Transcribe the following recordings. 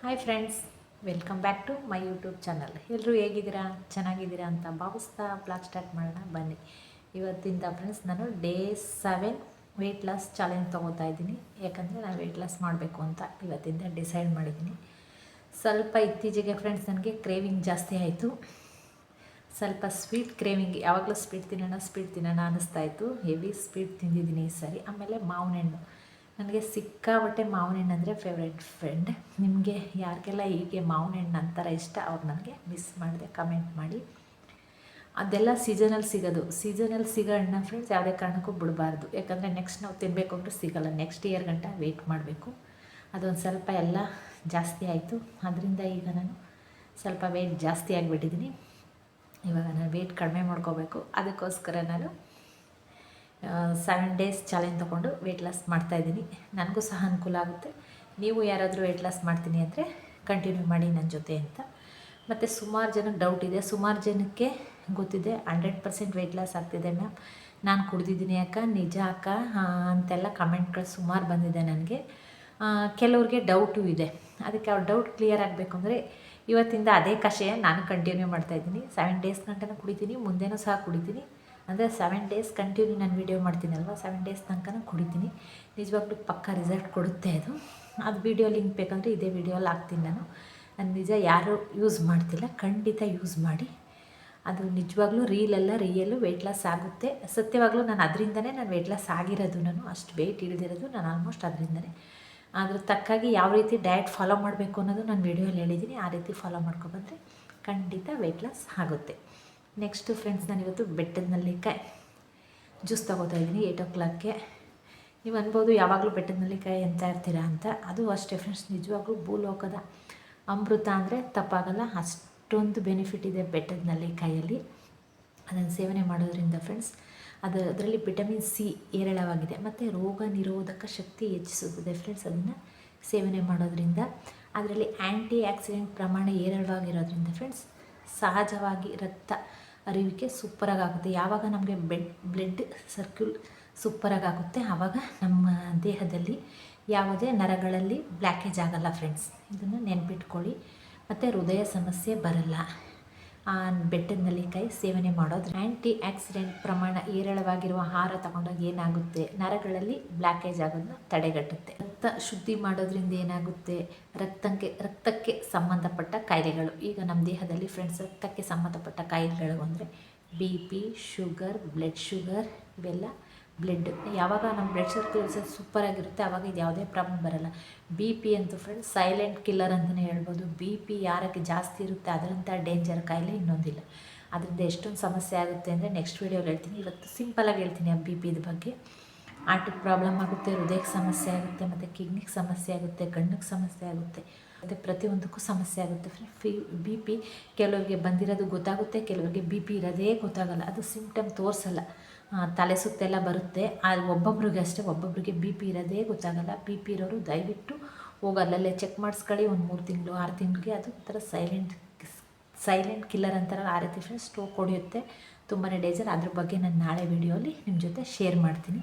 Hi friends, welcome back to my YouTube channel. ಎಲ್ಲರೂ ಹೇಗಿದ್ದೀರಾ, ಚೆನ್ನಾಗಿದ್ದೀರಾ ಅಂತ ಭಾವಿಸ್ತಾ ಬ್ಲಾಗ್ ಸ್ಟಾರ್ಟ್ ಮಾಡೋಣ ಬನ್ನಿ. ಇವತ್ತಿಂದ ಫ್ರೆಂಡ್ಸ್ ನಾನು ಡೇ 7 ವೆಯ್ಟ್ ಲಾಸ್ ಚಾಲೆಂಜ್ ತೊಗೋತಾ ಇದ್ದೀನಿ. ಯಾಕಂದರೆ ನಾನು ವೆಯ್ಟ್ ಲಾಸ್ ಮಾಡಬೇಕು ಅಂತ ಇವತ್ತಿಂದ ಡಿಸೈಡ್ ಮಾಡಿದ್ದೀನಿ. ಸ್ವಲ್ಪ ಇತ್ತೀಚೆಗೆ ಫ್ರೆಂಡ್ಸ್ ನನಗೆ ಕ್ರೇವಿಂಗ್ ಜಾಸ್ತಿ ಆಯಿತು. ಸ್ವಲ್ಪ ಸ್ವೀಟ್ ಕ್ರೇವಿಂಗ್, ಯಾವಾಗಲೂ ಸ್ವೀಟ್ ತಿನ್ನೋಣ ಅನ್ನಿಸ್ತಾ ಇತ್ತು. ಹೆವಿ ಸ್ವೀಟ್ ತಿಂದಿದ್ದೀನಿ ಈ ಸರಿ. ಆಮೇಲೆ ಮಾವಿನ ಹಣ್ಣು, ನನಗೆ ಸಿಕ್ಕಾಬಟ್ಟೆ ಮಾವಿನ ಹಣ್ಣು ಅಂದರೆ ಫೇವ್ರೆಟ್ ಫ್ರೆಂಡ್. ನಿಮಗೆ ಯಾರಿಗೆಲ್ಲ ಹೀಗೆ ಮಾವಿನ ಹಣ್ಣು ಅಂತಾರೆ ಇಷ್ಟ, ಅವ್ರು ನನಗೆ ಮಿಸ್ ಮಾಡಿದೆ ಕಮೆಂಟ್ ಮಾಡಿ. ಅದೆಲ್ಲ ಸೀಸನಲ್ಲಿ ಸಿಗೋ ಹಣ್ಣು ಫ್ರೆಂಡ್ಸ್ ಯಾವುದೇ ಕಾರಣಕ್ಕೂ ಬಿಡಬಾರ್ದು. ಯಾಕಂದರೆ ನೆಕ್ಸ್ಟ್ ನಾವು ತಿನ್ನಬೇಕು ಅಂದರೆ ಸಿಗೋಲ್ಲ. ನೆಕ್ಸ್ಟ್ ಇಯರ್ ಗಂಟ ವೆಯ್ಟ್ ಮಾಡಬೇಕು. ಅದೊಂದು ಸ್ವಲ್ಪ ಎಲ್ಲ ಜಾಸ್ತಿ ಆಯಿತು. ಅದರಿಂದ ಈಗ ನಾನು ಸ್ವಲ್ಪ ವೆಯ್ಟ್ ಜಾಸ್ತಿ ಆಗಿಬಿಟ್ಟಿದ್ದೀನಿ. ಇವಾಗ ನಾನು ವೆಯ್ಟ್ ಕಡಿಮೆ ಮಾಡ್ಕೋಬೇಕು. ಅದಕ್ಕೋಸ್ಕರ ನಾನು 7 ಡೇಸ್ ಚಾಲೆಂಜ್ ತೊಗೊಂಡು ವೆಯ್ಟ್ ಲಾಸ್ ಮಾಡ್ತಾಯಿದ್ದೀನಿ. ನನಗೂ ಸಹ ಅನುಕೂಲ ಆಗುತ್ತೆ. ನೀವು ಯಾರಾದರೂ ವೆಯ್ಟ್ ಲಾಸ್ ಮಾಡ್ತೀನಿ ಅಂದರೆ ಕಂಟಿನ್ಯೂ ಮಾಡಿ ನನ್ನ ಜೊತೆ ಅಂತ. ಮತ್ತು ಸುಮಾರು ಜನಕ್ಕೆ ಡೌಟ್ ಇದೆ, ಸುಮಾರು ಜನಕ್ಕೆ ಗೊತ್ತಿದೆ 100% ವೆಯ್ಟ್ ಲಾಸ್ ಆಗ್ತಿದೆ ಮ್ಯಾಮ್, ನಾನು ಕುಡ್ದಿದ್ದೀನಿ ಅಕ್ಕ, ನಿಜ ಅಕ್ಕ ಅಂತೆಲ್ಲ ಕಮೆಂಟ್ಗಳು ಸುಮಾರು ಬಂದಿದೆ ನನಗೆ. ಕೆಲವ್ರಿಗೆ ಡೌಟು ಇದೆ. ಅದಕ್ಕೆ ಅವ್ರ ಡೌಟ್ ಕ್ಲಿಯರ್ ಆಗಬೇಕು ಅಂದರೆ ಇವತ್ತಿಂದ ಅದೇ ಕಷಾಯ ನಾನು ಕಂಟಿನ್ಯೂ ಮಾಡ್ತಾಯಿದ್ದೀನಿ. 7 ಡೇಸ್ ಗಂಟನೂ ಕುಡಿತೀನಿ, ಮುಂದೆನೂ ಸಹ ಕುಡಿತೀನಿ. ಅಂದರೆ 7 ಡೇಸ್ ಕಂಟಿನ್ಯೂ ನಾನು ವೀಡಿಯೋ ಮಾಡ್ತೀನಲ್ವ, 7 ಡೇಸ್ ತನಕ ಕುಡಿತೀನಿ. ನಿಜವಾಗ್ಲೂ ಪಕ್ಕ ರಿಸಲ್ಟ್ ಕೊಡುತ್ತೆ ಅದು ವೀಡಿಯೋ ಲಿಂಕ್ ಬೇಕಂದರೆ ಇದೇ ವೀಡಿಯೋಲ್ಲಿ ಹಾಕ್ತೀನಿ ನಾನು. ನಿಜ ಯಾರು ಯೂಸ್ ಮಾಡ್ತಿಲ್ಲ, ಖಂಡಿತ ಯೂಸ್ ಮಾಡಿ. ಅದು ನಿಜವಾಗ್ಲೂ ರಿಯಲ್ಲು ವೆಯ್ಟ್ ಲಾಸ್ ಆಗುತ್ತೆ. ಸತ್ಯವಾಗ್ಲೂ ನಾನು ಅದರಿಂದನೇ ನಾನು ವೆಯ್ಟ್ ಲಾಸ್ ಆಗಿರೋದು. ನಾನು ಅಷ್ಟು ವೆಯ್ಟ್ ಇಳಿದಿರೋದು ನಾನು ಆಲ್ಮೋಸ್ಟ್ ಅದರಿಂದನೇ. ಅದ್ರ ತಕ್ಕಾಗಿ ಯಾವ ರೀತಿ ಡಯಟ್ ಫಾಲೋ ಮಾಡಬೇಕು ಅನ್ನೋದು ನಾನು ವೀಡಿಯೋಲ್ಲಿ ಹೇಳಿದ್ದೀನಿ. ಆ ರೀತಿ ಫಾಲೋ ಮಾಡ್ಕೊಬಂದರೆ ಖಂಡಿತ ವೆಯ್ಟ್ ಲಾಸ್ ಆಗುತ್ತೆ. ನೆಕ್ಸ್ಟು ಫ್ರೆಂಡ್ಸ್, ನಾನಿವತ್ತು ಬೆಟ್ಟದ ನೆಲ್ಲಿಕಾಯಿ ಜ್ಯೂಸ್ ತೊಗೋತಾ ಇದ್ದೀನಿ 8 o'clockಗೆ. ನೀವು ಅನ್ಬೋದು ಯಾವಾಗಲೂ ಬೆಟ್ಟದ ನೆಲ್ಲಿಕಾಯಿ ಅಂತ ಇರ್ತೀರಾ ಅಂತ. ಅದು ಅಷ್ಟೇ ಫ್ರೆಂಡ್ಸ್, ನಿಜವಾಗ್ಲೂ ಭೂಲೋಕದ ಅಮೃತ ಅಂದರೆ ತಪ್ಪಾಗಲ್ಲ. ಅಷ್ಟೊಂದು ಬೆನಿಫಿಟ್ ಇದೆ ಬೆಟ್ಟದ ನೆಲ್ಲಿಕಾಯಲ್ಲಿ. ಅದನ್ನು ಸೇವನೆ ಮಾಡೋದ್ರಿಂದ ಫ್ರೆಂಡ್ಸ್ ಅದರಲ್ಲಿ ವಿಟಮಿನ್ ಸಿ ಹೇರಳವಾಗಿದೆ ಮತ್ತು ರೋಗ ನಿರೋಧಕ ಶಕ್ತಿ ಹೆಚ್ಚಿಸುತ್ತದೆ ಫ್ರೆಂಡ್ಸ್. ಅದನ್ನು ಸೇವನೆ ಮಾಡೋದ್ರಿಂದ ಅದರಲ್ಲಿ ಆ್ಯಂಟಿ ಆಕ್ಸಿಡೆಂಟ್ ಪ್ರಮಾಣ ಹೇರಳವಾಗಿರೋದ್ರಿಂದ ಫ್ರೆಂಡ್ಸ್ ಸಹಜವಾಗಿ ರಕ್ತ ಅರಿವಿಕೆ ಸೂಪರಾಗಿ ಆಗುತ್ತೆ. ಯಾವಾಗ ನಮಗೆ ಬ್ಲಡ್ ಸರ್ಕ್ಯೂಲ್ ಸೂಪರಾಗಿ ಆಗುತ್ತೆ, ಆವಾಗ ನಮ್ಮ ದೇಹದಲ್ಲಿ ಯಾವುದೇ ನರಗಳಲ್ಲಿ ಬ್ಲ್ಯಾಕೇಜ್ ಆಗಲ್ಲ ಫ್ರೆಂಡ್ಸ್. ಇದನ್ನು ನೆನ್ಪಿಟ್ಕೊಳ್ಳಿ. ಮತ್ತು ಹೃದಯ ಸಮಸ್ಯೆ ಬರಲ್ಲ ಬೆಟ್ಟದ ನೆಲ್ಲಿಕಾಯಿ ಸೇವನೆ ಮಾಡೋದು. ಆ್ಯಂಟಿ ಆಕ್ಸಿಡೆಂಟ್ ಪ್ರಮಾಣ ಹೇರಳವಾಗಿರುವ ಆಹಾರ ತಗೊಂಡಾಗ ಏನಾಗುತ್ತೆ, ನರಗಳಲ್ಲಿ ಬ್ಲ್ಯಾಕೇಜ್ ಆಗೋದನ್ನ ತಡೆಗಟ್ಟುತ್ತೆ. ರಕ್ತ ಶುದ್ಧಿ ಮಾಡೋದ್ರಿಂದ ಏನಾಗುತ್ತೆ, ರಕ್ತಕ್ಕೆ ಸಂಬಂಧಪಟ್ಟ ಕಾಯಿಲೆಗಳು, ಈಗ ನಮ್ಮ ದೇಹದಲ್ಲಿ ಫ್ರೆಂಡ್ಸ್ ರಕ್ತಕ್ಕೆ ಸಂಬಂಧಪಟ್ಟ ಕಾಯಿಲೆಗಳು ಅಂದರೆ BP, ಶುಗರ್, ಬ್ಲಡ್ ಶುಗರ್, ಇವೆಲ್ಲ ಬ್ಲಡ್ ಯಾವಾಗ ನಮ್ಮ ಬ್ಲಡ್ ಸರ್ಕ್ಯುಲೇಷನ್ ಸೂಪರಾಗಿರುತ್ತೆ ಆವಾಗ ಇದು ಯಾವುದೇ ಪ್ರಾಬ್ಲಮ್ ಬರಲ್ಲ. BP ಅಂತೂ ಫ್ರೆಂಡ್ಸ್ ಸೈಲೆಂಟ್ ಕಿಲ್ಲರ್ ಅಂತಲೇ ಹೇಳ್ಬೋದು. BP ಯಾರಿಗೆ ಜಾಸ್ತಿ ಇರುತ್ತೆ ಅದರಂಥ ಡೇಂಜರ್ ಕಾಯಿಲೆ ಇನ್ನೊಂದಿಲ್ಲ. ಅದರಿಂದ ಎಷ್ಟೊಂದು ಸಮಸ್ಯೆ ಆಗುತ್ತೆ ಅಂದರೆ ನೆಕ್ಸ್ಟ್ ವೀಡಿಯೋಲಿ ಹೇಳ್ತೀನಿ. ಇವತ್ತು ಸಿಂಪಲಾಗಿ ಹೇಳ್ತೀನಿ ಆ BPದ ಬಗ್ಗೆ. ಹಾರ್ಟಿಗೆ ಪ್ರಾಬ್ಲಮ್ ಆಗುತ್ತೆ, ಹೃದಯಕ್ಕೆ ಸಮಸ್ಯೆ ಆಗುತ್ತೆ, ಮತ್ತು ಕಿಡ್ನಿಗೆ ಸಮಸ್ಯೆ ಆಗುತ್ತೆ, ಕಣ್ಣಿಗೆ ಸಮಸ್ಯೆ ಆಗುತ್ತೆ, ಮತ್ತು ಪ್ರತಿಯೊಂದಕ್ಕೂ ಸಮಸ್ಯೆ ಆಗುತ್ತೆ. BP ಕೆಲವರಿಗೆ ಬಂದಿರೋದು ಗೊತ್ತಾಗುತ್ತೆ, ಕೆಲವರಿಗೆ BP ಇರೋದೇ ಗೊತ್ತಾಗಲ್ಲ. ಅದು ಸಿಂಪ್ಟಮ್ ತೋರಿಸಲ್ಲ. ತಲೆ ಸುತ್ತೆಲ್ಲ ಬರುತ್ತೆ. ಒಬ್ಬೊಬ್ರಿಗೆ ಅಷ್ಟೇ, ಒಬ್ಬೊಬ್ರಿಗೆ BP ಇರೋದೇ ಗೊತ್ತಾಗಲ್ಲ. BP ಇರೋರು ದಯವಿಟ್ಟು ಹೋಗಿ ಅಲ್ಲಲ್ಲೇ ಚೆಕ್ ಮಾಡಿಸ್ಕೊಳ್ಳಿ. ಒಂದು 3 ತಿಂಗಳು 6 ತಿಂಗಳಿಗೆ ಅದು ಥರ ಸೈಲೆಂಟ್ ಕಿಲ್ಲರ್ ಅಂತಾರಲ್ಲ ಆ ರೀತಿ ಫ್ರೆಂಡ್ಸ್ ಸ್ಟ್ರೋಕ್ ಹೊಡೆಯುತ್ತೆ. ತುಂಬಾ ಡೇಂಜರ್. ಅದ್ರ ಬಗ್ಗೆ ನಾನು ನಾಳೆ ವೀಡಿಯೋಲಿ ನಿಮ್ಮ ಜೊತೆ ಶೇರ್ ಮಾಡ್ತೀನಿ.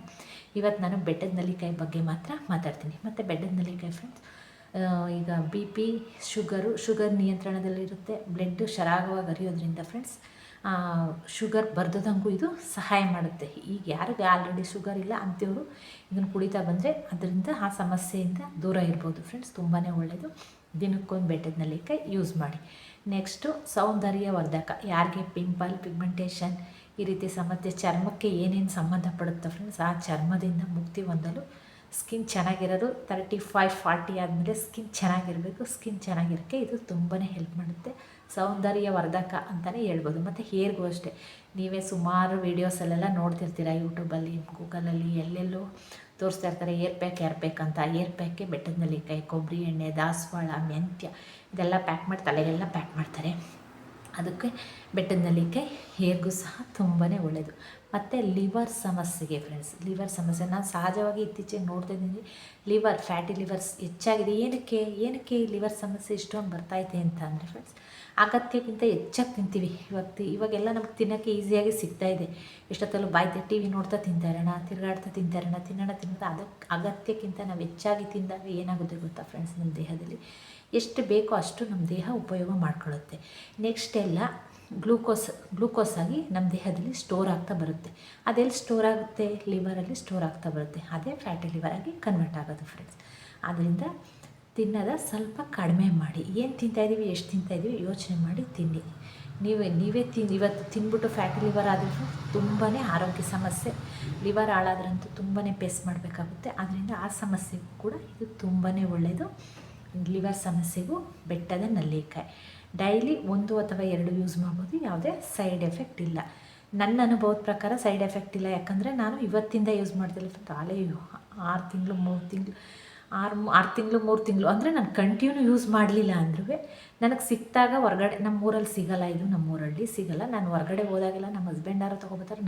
ಇವತ್ತು ನಾನು ಬೆಟ್ಟದ ನೆಲ್ಲಿಕಾಯಿ ಬಗ್ಗೆ ಮಾತ್ರ ಮಾತಾಡ್ತೀನಿ. ಮತ್ತು ಬೆಟ್ಟದ ನೆಲ್ಲಿಕಾಯಿ ಫ್ರೆಂಡ್ಸ್ ಈಗ BP ಶುಗರ್ ನಿಯಂತ್ರಣದಲ್ಲಿರುತ್ತೆ. ಬ್ಲಡ್ ಸರಾಗವಾಗಿ ಹರಿಯೋದ್ರಿಂದ ಫ್ರೆಂಡ್ಸ್ ಶುಗರ್ ಬರ್ದಂಗೂ ಇದು ಸಹಾಯ ಮಾಡುತ್ತೆ. ಈಗ ಯಾರಿಗೆ ಆಲ್ರೆಡಿ ಶುಗರ್ ಇಲ್ಲ ಅಂಥವರು ಇದನ್ನು ಕುಡಿತಾ ಬಂದರೆ ಅದರಿಂದ ಆ ಸಮಸ್ಯೆಯಿಂದ ದೂರ ಇರ್ಬೋದು ಫ್ರೆಂಡ್ಸ್. ತುಂಬಾ ಒಳ್ಳೆಯದು. ದಿನಕ್ಕೊಂದು ಬೆಟ್ಟದ ನೆಲ್ಲಿಕಾಯಿ ಯೂಸ್ ಮಾಡಿ. ನೆಕ್ಸ್ಟು ಸೌಂದರ್ಯವರ್ಧಕ, ಯಾರಿಗೆ ಪಿಗ್ಮೆಂಟೇಷನ್ ಈ ರೀತಿ ಸಮಸ್ಯೆ, ಚರ್ಮಕ್ಕೆ ಏನೇನು ಸಂಬಂಧಪಡುತ್ತೆ ಫ್ರೆಂಡ್ಸ್, ಆ ಚರ್ಮದಿಂದ ಮುಕ್ತಿ ಹೊಂದಲು ಸ್ಕಿನ್ ಚೆನ್ನಾಗಿರೋದು 35-40 ಆದಮೇಲೆ ಸ್ಕಿನ್ ಚೆನ್ನಾಗಿರಬೇಕು. ಸ್ಕಿನ್ ಚೆನ್ನಾಗಿರೋಕ್ಕೆ ಇದು ತುಂಬಾ ಹೆಲ್ಪ್ ಮಾಡುತ್ತೆ. ಸೌಂದರ್ಯವರ್ಧಕ ಅಂತಲೇ ಹೇಳ್ಬೋದು. ಮತ್ತು ಹೇರ್ಗೂ ಅಷ್ಟೇ. ನೀವೇ ಸುಮಾರು ವೀಡಿಯೋಸಲ್ಲೆಲ್ಲ ನೋಡ್ತಿರ್ತೀರ, ಯೂಟ್ಯೂಬಲ್ಲಿ, ಗೂಗಲಲ್ಲಿ, ಎಲ್ಲೆಲ್ಲೋ ತೋರಿಸ್ತಾ ಇರ್ತಾರೆ ಏರ್ ಪ್ಯಾಕ್ ಅಂತ. ಏರ್ ಪ್ಯಾಕ್ಗೆ ಬೆಟ್ಟದ ನೆಲ್ಲಿಕಾಯಿ, ಕೊಬ್ಬರಿ ಎಣ್ಣೆ, ದಾಸವಾಳ, ಮೆಂತ್ಯ ಇದೆಲ್ಲ ಪ್ಯಾಕ್ ಮಾಡಿ ತಲೆಗೆಲ್ಲ ಪ್ಯಾಕ್ ಮಾಡ್ತಾರೆ. ಅದಕ್ಕೆ ಬೆಟ್ಟದ ನೆಲ್ಲಿಕಾಯಿ ಹೇರ್ಗೂ ಸಹ ತುಂಬಾ ಒಳ್ಳೆಯದು. ಮತ್ತು ಲಿವರ್ ಸಮಸ್ಯೆಗೆ ಫ್ರೆಂಡ್ಸ್, ಲಿವರ್ ಸಮಸ್ಯೆ ನಾನು ಸಹಜವಾಗಿ ಇತ್ತೀಚೆಗೆ ನೋಡ್ತಾ ಇದ್ದೀನಿ. ಫ್ಯಾಟಿ ಲಿವರ್ಸ್ ಹೆಚ್ಚಾಗಿದೆ. ಏನಕ್ಕೆ ಈ ಲಿವರ್ ಸಮಸ್ಯೆ ಇಷ್ಟೊಂದು ಬರ್ತೈತೆ ಅಂತ ಅಂದರೆ ಫ್ರೆಂಡ್ಸ್, ಅಗತ್ಯಕ್ಕಿಂತ ಹೆಚ್ಚಾಗಿ ತಿಂತೀವಿ. ಇವಾಗೆಲ್ಲ ನಮ್ಗೆ ತಿನ್ನೋಕ್ಕೆ ಈಸಿಯಾಗಿ ಸಿಗ್ತಾಯಿದೆ. ಎಷ್ಟೊತ್ತಲ್ಲೂ ಬಾಯ್ತೆ ಟಿ ವಿ ನೋಡ್ತಾ ತಿಂತಾ ಇರೋಣ, ತಿರುಗಾಡ್ತಾ ತಿಂತಾ ಇರೋಣ, ತಿನ್ನೋಣ. ಅದಕ್ಕೆ ಅಗತ್ಯಕ್ಕಿಂತ ನಾವು ಹೆಚ್ಚಾಗಿ ತಿಂದಾಗ ಏನಾಗುತ್ತೆ ಗೊತ್ತಾ ಫ್ರೆಂಡ್ಸ್, ನಮ್ಮ ದೇಹದಲ್ಲಿ ಎಷ್ಟು ಬೇಕೋ ಅಷ್ಟು ನಮ್ಮ ದೇಹ ಉಪಯೋಗ ಮಾಡ್ಕೊಳ್ಳುತ್ತೆ. ನೆಕ್ಸ್ಟ್ ಎಲ್ಲ ಗ್ಲೂಕೋಸ್ ಆಗಿ ನಮ್ಮ ದೇಹದಲ್ಲಿ ಸ್ಟೋರ್ ಆಗ್ತಾ ಬರುತ್ತೆ. ಅದೆಲ್ಲಿ ಸ್ಟೋರ್ ಆಗುತ್ತೆ? ಲಿವರಲ್ಲಿ ಸ್ಟೋರ್ ಆಗ್ತಾ ಬರುತ್ತೆ. ಅದೇ ಫ್ಯಾಟಿ ಲಿವರ್ ಆಗಿ ಕನ್ವರ್ಟ್ ಆಗೋದು ಫ್ರೆಂಡ್ಸ್. ಆದ್ದರಿಂದ ತಿನ್ನೋದ ಸ್ವಲ್ಪ ಕಡಿಮೆ ಮಾಡಿ. ಏನು ತಿಂತಾಯಿದ್ದೀವಿ, ಎಷ್ಟು ತಿಂತಾಯಿದ್ದೀವಿ ಯೋಚನೆ ಮಾಡಿ ತಿನ್ನಿ. ನೀವೇ ಇವತ್ತು ತಿಂದ್ಬಿಟ್ಟು ಫ್ಯಾಟಿ ಲಿವರ್ ಆದರೆ ತುಂಬಾ ಆರೋಗ್ಯ ಸಮಸ್ಯೆ, ಲಿವರ್ ಹಾಳಾದ್ರಂತೂ ತುಂಬಾ ಫೇಸ್ ಮಾಡಬೇಕಾಗುತ್ತೆ. ಆದ್ದರಿಂದ ಆ ಸಮಸ್ಯೆಗೂ ಕೂಡ ಇದು ತುಂಬಾ ಒಳ್ಳೆಯದು. ಲಿವರ್ ಸಮಸ್ಯೆಗೂ ಬೆಟ್ಟದ ನೆಲ್ಲಿಕಾಯಿ ಡೈಲಿ 1 ಅಥವಾ 2 ಯೂಸ್ ಮಾಡ್ಬೋದು. ಯಾವುದೇ ಸೈಡ್ ಎಫೆಕ್ಟ್ ಇಲ್ಲ. ನನ್ನ ಅನುಭವದ ಪ್ರಕಾರ ಸೈಡ್ ಎಫೆಕ್ಟ್ ಇಲ್ಲ. ಯಾಕಂದರೆ ನಾನು ಇವತ್ತಿಂದ ಯೂಸ್ ಮಾಡ್ತಿಲ್ಲ. ಆಲೇ 6 ತಿಂಗಳು 3 ತಿಂಗಳು ಅಂದರೆ ನಾನು ಕಂಟಿನ್ಯೂ ಯೂಸ್ ಮಾಡಲಿಲ್ಲ ಅಂದ್ರೂ ನನಗೆ ಸಿಕ್ಕಿದಾಗ ಹೊರಗಡೆ, ನಮ್ಮೂರಲ್ಲಿ ಸಿಗೋಲ್ಲ, ಇದು ನಮ್ಮೂರಲ್ಲಿ ಸಿಗೋಲ್ಲ. ನಾನು ಹೊರಗಡೆ ಹೋದಾಗೆಲ್ಲ ನಮ್ಮ ಹಸ್ಬೆಂಡಾರು ತೊಗೊಬರ್ತಾರೆ,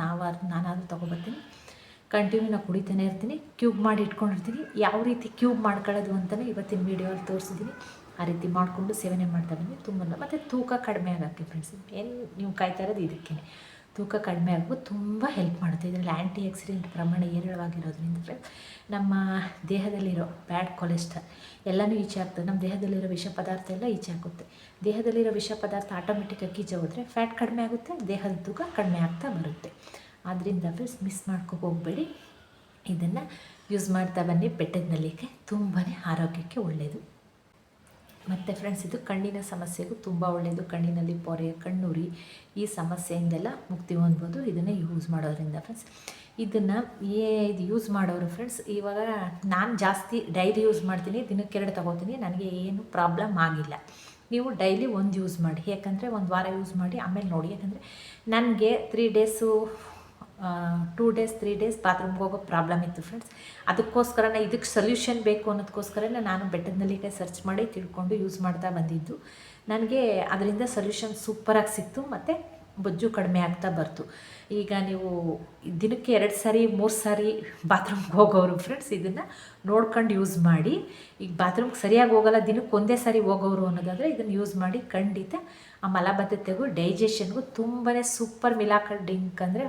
ನಾನಾದರೂ ತೊಗೊಬರ್ತೀನಿ. ಕಂಟಿನ್ಯೂ ನಾನು ಕುಡಿತಾನೆ ಇರ್ತೀನಿ. ಕ್ಯೂಬ್ ಮಾಡಿ ಇಟ್ಕೊಂಡಿರ್ತೀನಿ. ಯಾವ ರೀತಿ ಕ್ಯೂಬ್ ಮಾಡ್ಕೊಳ್ಳೋದು ಅಂತಲೇ ಇವತ್ತಿನ ವೀಡಿಯೋಲ್ಲಿ ತೋರಿಸಿದ್ದೀನಿ. ಆ ರೀತಿ ಮಾಡಿಕೊಂಡು ಸೇವನೆ ಮಾಡ್ತಾ ಬಂದರೆ ತುಂಬ. ಮತ್ತು ತೂಕ ಕಡಿಮೆ ಆಗೋಕ್ಕೆ ಫ್ರೆಂಡ್ಸ್, ಏನು ನೀವು ಕಾಯ್ತಾ ಇರೋದು ಇದಕ್ಕೇ. ತೂಕ ಕಡಿಮೆ ಆಗೋದು ತುಂಬ ಹೆಲ್ಪ್ ಮಾಡುತ್ತೆ. ಇದರಲ್ಲಿ ಆ್ಯಂಟಿ ಆಕ್ಸಿಡೆಂಟ್ ಪ್ರಮಾಣ ಹೇರಳವಾಗಿರೋದ್ರಿಂದ ಫ್ರೆಂಡ್ಸ್, ನಮ್ಮ ದೇಹದಲ್ಲಿರೋ ಬ್ಯಾಡ್ ಕೊಲೆಸ್ಟ್ರಾಲ್ ಎಲ್ಲನೂ ಈಚೆ ಆಗ್ತದೆ. ನಮ್ಮ ದೇಹದಲ್ಲಿರೋ ವಿಷ ಪದಾರ್ಥ ಎಲ್ಲ ಈಚೆ ಆಗುತ್ತೆ. ದೇಹದಲ್ಲಿರೋ ವಿಷ ಪದಾರ್ಥ ಆಟೋಮೆಟಿಕ್ಕಾಗಿ ಈಚೆ ಹೋದರೆ ಫ್ಯಾಟ್ ಕಡಿಮೆ ಆಗುತ್ತೆ, ದೇಹದ ತೂಕ ಕಡಿಮೆ ಆಗ್ತಾ ಬರುತ್ತೆ. ಆದ್ದರಿಂದ ಫ್ರೆಂಡ್ಸ್ ಮಿಸ್ ಹೋಗಬೇಡಿ. ಇದನ್ನು ಯೂಸ್ ಮಾಡ್ತಾ ಬನ್ನಿ. ಬೆಟ್ಟದ ನೆಲ್ಲಿಕಾಯಿ ತುಂಬಾ ಆರೋಗ್ಯಕ್ಕೆ ಒಳ್ಳೆಯದು. ಮತ್ತು ಫ್ರೆಂಡ್ಸ್, ಇದು ಕಣ್ಣಿನ ಸಮಸ್ಯೆಗೂ ತುಂಬ ಒಳ್ಳೆಯದು. ಕಣ್ಣಿನಲ್ಲಿ ಪೊರೆ, ಕಣ್ಣುರಿ ಈ ಸಮಸ್ಯೆಯಿಂದೆಲ್ಲ ಮುಕ್ತಿ ಹೊಂದ್ಬೋದು ಇದನ್ನು ಯೂಸ್ ಮಾಡೋದ್ರಿಂದ ಫ್ರೆಂಡ್ಸ್. ಇದನ್ನು ಇದು ಯೂಸ್ ಮಾಡೋರು ಫ್ರೆಂಡ್ಸ್, ಇವಾಗ ನಾನು ಜಾಸ್ತಿ ಡೈಲಿ ಯೂಸ್ ಮಾಡ್ತೀನಿ. ದಿನಕ್ಕೆ 2 ತೊಗೋತೀನಿ. ನನಗೆ ಏನು ಪ್ರಾಬ್ಲಮ್ ಆಗಿಲ್ಲ. ನೀವು ಡೈಲಿ 1 ಯೂಸ್ ಮಾಡಿ. ಯಾಕಂದರೆ 1 ವಾರ ಯೂಸ್ ಮಾಡಿ ಆಮೇಲೆ ನೋಡಿ. ಯಾಕಂದರೆ ನನಗೆ 3 ಡೇಸು 2 ಡೇಸ್ 3 ಡೇಸ್ ಬಾತ್ರೂಮ್ಗೆ ಹೋಗೋ ಪ್ರಾಬ್ಲಮ್ ಇತ್ತು ಫ್ರೆಂಡ್ಸ್. ಅದಕ್ಕೋಸ್ಕರನೇ ಇದಕ್ಕೆ ಸೊಲ್ಯೂಷನ್ ಬೇಕು ಅನ್ನೋದಕ್ಕೋಸ್ಕರನೇ ನಾನು ಬೆಟ್ಟದ ನೆಲ್ಲಿಕಾಯಿ ಸರ್ಚ್ ಮಾಡಿ ತಿಳ್ಕೊಂಡು ಯೂಸ್ ಮಾಡ್ತಾ ಬಂದಿದ್ದು. ನನಗೆ ಅದರಿಂದ ಸೊಲ್ಯೂಷನ್ ಸೂಪರಾಗಿ ಸಿಕ್ತು. ಮತ್ತು ಬೊಜ್ಜು ಕಡಿಮೆ ಆಗ್ತಾ ಬರ್ತು. ಈಗ ನೀವು ದಿನಕ್ಕೆ 2 ಸಾರಿ 3 ಸಾರಿ ಬಾತ್ರೂಮ್ಗೆ ಹೋಗೋರು ಫ್ರೆಂಡ್ಸ್, ಇದನ್ನು ನೋಡ್ಕೊಂಡು ಯೂಸ್ ಮಾಡಿ. ಈಗ ಬಾತ್ರೂಮ್ಗೆ ಸರಿಯಾಗಿ ಹೋಗೋಲ್ಲ, ದಿನಕ್ಕೆ 1 ಸಾರಿ ಹೋಗೋರು ಅನ್ನೋದಾದರೆ ಇದನ್ನು ಯೂಸ್ ಮಾಡಿ. ಖಂಡಿತ ಆ ಮಲಬದ್ಧತೆಗೂ ಡೈಜೆಷನ್ಗೂ ತುಂಬಾ ಸೂಪರ್ ಮಿಲಾಕಲ್ ಡ್ರಿಂಕ್ ಅಂದರೆ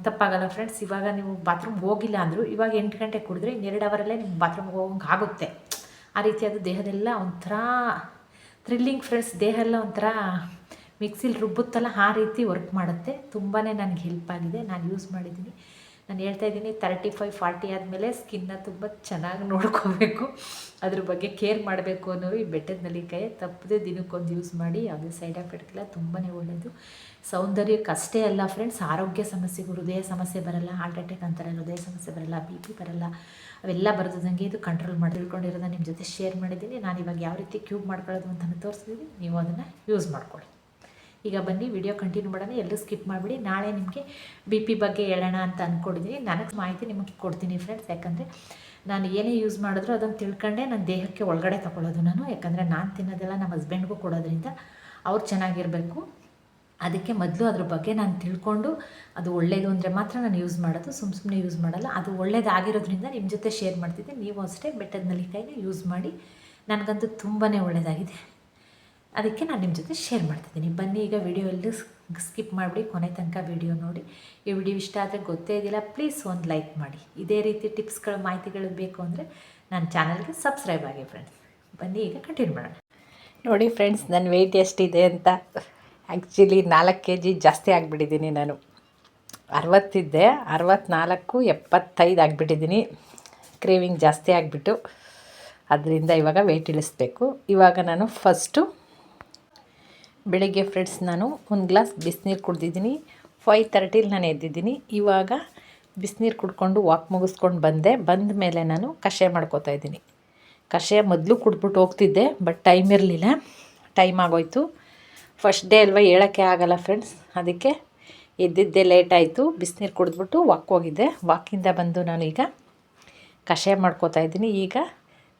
ತಪ್ಪಾಗಲ್ಲ ಫ್ರೆಂಡ್ಸ್. ಇವಾಗ ನೀವು ಬಾತ್ರೂಮ್ಗೆ ಹೋಗಿಲ್ಲ ಅಂದರೂ ಇವಾಗ 8 ಗಂಟೆ ಕುಡಿದ್ರೆ 2 ಅವರಲ್ಲೇ ನಿಮ್ಗೆ ಬಾತ್ರೂಮ್ಗೆ ಹೋಗೋಂಗೆ ಆಗುತ್ತೆ. ಆ ರೀತಿಯಾದ ದೇಹದೆಲ್ಲ ಒಂಥರ ಥ್ರಿಲ್ಲಿಂಗ್ ಫ್ರೆಂಡ್ಸ್. ದೇಹ ಎಲ್ಲ ಒಂಥರ ಮಿಕ್ಸಿಲಿ ರುಬ್ಬುತ್ತಲ್ಲ ಆ ರೀತಿ ವರ್ಕ್ ಮಾಡುತ್ತೆ. ತುಂಬಾ ನನಗೆ ಹೆಲ್ಪ್ ಆಗಿದೆ. ನಾನು ಯೂಸ್ ಮಾಡಿದ್ದೀನಿ. ನಾನು ಹೇಳ್ತಾ ಇದ್ದೀನಿ 35-40 ಆದಮೇಲೆ ಸ್ಕಿನ್ನ ತುಂಬ ಚೆನ್ನಾಗಿ ನೋಡ್ಕೋಬೇಕು, ಅದ್ರ ಬಗ್ಗೆ ಕೇರ್ ಮಾಡಬೇಕು ಅನ್ನೋರು ಈ ಬೆಟ್ಟದ ನೆಲ್ಲಿಕಾಯಿ ತಪ್ಪದೆ ದಿನಕ್ಕೊಂದು ಯೂಸ್ ಮಾಡಿ. ಯಾವುದೇ ಸೈಡ್ ಎಫೆಕ್ಟ್ ಇಲ್ಲ, ತುಂಬಾ ಒಳ್ಳೆಯದು. ಸೌಂದರ್ಯಕ್ಕಷ್ಟೇ ಅಲ್ಲ ಫ್ರೆಂಡ್ಸ್, ಆರೋಗ್ಯ ಸಮಸ್ಯೆಗೂ, ಹೃದಯ ಸಮಸ್ಯೆ ಬರಲ್ಲ, ಹಾರ್ಟ್ ಅಟ್ಯಾಕ್ ಅಂತಾರೆ, ಹೃದಯ ಸಮಸ್ಯೆ ಬರಲ್ಲ, BP ಬರಲ್ಲ, ಅವೆಲ್ಲ ಬರೋದಂಗೆ ಇದು ಕಂಟ್ರೋಲ್ ಮಾಡಿ ತಿಳ್ಕೊಂಡಿರೋದನ್ನ ನಿಮ್ಮ ಜೊತೆ ಶೇರ್ ಮಾಡಿದ್ದೀನಿ. ನಾನು ಇವಾಗ ಯಾವ ರೀತಿ ಕ್ಯೂಬ್ ಮಾಡ್ಕೊಳ್ಳೋದು ಅಂತ ತೋರಿಸ್ತಿದ್ದೀನಿ. ನೀವು ಅದನ್ನು ಯೂಸ್ ಮಾಡ್ಕೊಳ್ಳಿ. ಈಗ ಬನ್ನಿ ವಿಡಿಯೋ ಕಂಟಿನ್ಯೂ ಮಾಡೋಣ. ಎಲ್ಲರೂ ಸ್ಕಿಪ್ ಮಾಡಿಬಿಡಿ. ನಾಳೆ ನಿಮಗೆ BP ಬಗ್ಗೆ ಹೇಳೋಣ ಅಂತ ಅಂದ್ಕೊಂಡಿದ್ದೀನಿ. ನನಗೆ ಮಾಹಿತಿ ನಿಮಗೆ ಕೊಡ್ತೀನಿ ಫ್ರೆಂಡ್ಸ್. ಯಾಕಂದರೆ ನಾನು ಏನೇ ಯೂಸ್ ಮಾಡಿದ್ರು ಅದನ್ನು ತಿಳ್ಕೊಂಡೆ ನನ್ನ ದೇಹಕ್ಕೆ ಒಳಗಡೆ ತೊಗೊಳ್ಳೋದು ನಾನು. ಯಾಕಂದರೆ ನಾನು ತಿನ್ನೋದೆಲ್ಲ ನಮ್ಮ ಹಸ್ಬೆಂಡ್ಗೂ ಕೊಡೋದ್ರಿಂದ ಅವ್ರು ಚೆನ್ನಾಗಿರಬೇಕು. ಅದಕ್ಕೆ ಮೊದಲು ಅದ್ರ ಬಗ್ಗೆ ನಾನು ತಿಳ್ಕೊಂಡು ಅದು ಒಳ್ಳೆಯದು ಅಂದರೆ ಮಾತ್ರ ನಾನು ಯೂಸ್ ಮಾಡೋದು, ಸುಮ್ಮನೆ ಯೂಸ್ ಮಾಡಲ್ಲ. ಅದು ಒಳ್ಳೇದಾಗಿರೋದ್ರಿಂದ ನಿಮ್ಮ ಜೊತೆ ಶೇರ್ ಮಾಡ್ತಿದ್ದೆ. ನೀವು ಅಷ್ಟೇ ಬೆಟ್ಟದ ನೆಲ್ಲಿಕಾಯಿನ ಯೂಸ್ ಮಾಡಿ. ನನಗಂತೂ ತುಂಬಾ ಒಳ್ಳೆಯದಾಗಿದೆ. ಅದಕ್ಕೆ ನಾನು ನಿಮ್ಮ ಜೊತೆ ಶೇರ್ ಮಾಡ್ತಿದ್ದೀನಿ. ಬನ್ನಿ ಈಗ ವಿಡಿಯೋ ಎಲ್ಲೂ ಸ್ಕಿಪ್ ಮಾಡಿಬಿಡಿ, ಕೊನೆ ತನಕ ವಿಡಿಯೋ ನೋಡಿ. ಈ ವಿಡಿಯೋ ಇಷ್ಟ ಆದರೆ ಗೊತ್ತೇ ಇದ್ದಿಲ್ಲ ಪ್ಲೀಸ್ ಒಂದು ಲೈಕ್ ಮಾಡಿ. ಇದೇ ರೀತಿ ಟಿಪ್ಸ್ಗಳು ಮಾಹಿತಿಗಳು ಬೇಕು ಅಂದರೆ ನನ್ನ ಚಾನಲ್ಗೆ ಸಬ್ಸ್ಕ್ರೈಬ್ ಆಗಿ ಫ್ರೆಂಡ್ಸ್. ಬನ್ನಿ ಈಗ ಕಂಟಿನ್ಯೂ ಮಾಡೋಣ. ನೋಡಿ ಫ್ರೆಂಡ್ಸ್, ನನ್ನ ವೆಯ್ಟ್ ಎಷ್ಟಿದೆ ಅಂತ. ಆ್ಯಕ್ಚುಲಿ 4 kg ಜಾಸ್ತಿ ಆಗಿಬಿಟ್ಟಿದ್ದೀನಿ. ನಾನು 60 ಇದ್ದೆ, 64 75 ಆಗಿಬಿಟ್ಟಿದ್ದೀನಿ. ಕ್ರೇವಿಂಗ್ ಜಾಸ್ತಿ ಆಗಿಬಿಟ್ಟು ಅದರಿಂದ ಇವಾಗ ವೆಯ್ಟ್ ಇಳಿಸ್ಬೇಕು. ಇವಾಗ ನಾನು ಫಸ್ಟು ಬೆಳಗ್ಗೆ ಫ್ರೆಂಡ್ಸ್ ನಾನು 1 ಗ್ಲಾಸ್ ಬಿಸಿನೀರು ಕುಡ್ದಿದ್ದೀನಿ. 5:30 ನಾನು ಎದ್ದಿದ್ದೀನಿ. ಇವಾಗ ಬಿಸಿನೀರು ಕುಡ್ಕೊಂಡು ವಾಕ್ ಮುಗಿಸ್ಕೊಂಡು ಬಂದ ಮೇಲೆ ನಾನು ಕಷಾಯ ಮಾಡ್ಕೋತಾ ಇದ್ದೀನಿ. ಕಷಾಯ ಮೊದಲು ಕುಡಿದ್ಬಿಟ್ಟು ಹೋಗ್ತಿದ್ದೆ, ಬಟ್ ಟೈಮ್ ಇರಲಿಲ್ಲ, ಟೈಮ್ ಆಗೋಯ್ತು. ಫಸ್ಟ್ ಡೇ ಅಲ್ವಾ, ಹೇಳೋಕ್ಕೆ ಆಗಲ್ಲ ಫ್ರೆಂಡ್ಸ್. ಅದಕ್ಕೆ ಎದ್ದಿದ್ದೆ ಲೇಟ್ ಆಯಿತು. ಬಿಸಿನೀರು ಕುಡಿದ್ಬಿಟ್ಟು ವಾಕ್ ಹೋಗಿದ್ದೆ. ವಾಕಿಂದ ಬಂದು ನಾನು ಈಗ ಕಷಾಯ ಮಾಡ್ಕೋತಾ ಇದ್ದೀನಿ. ಈಗ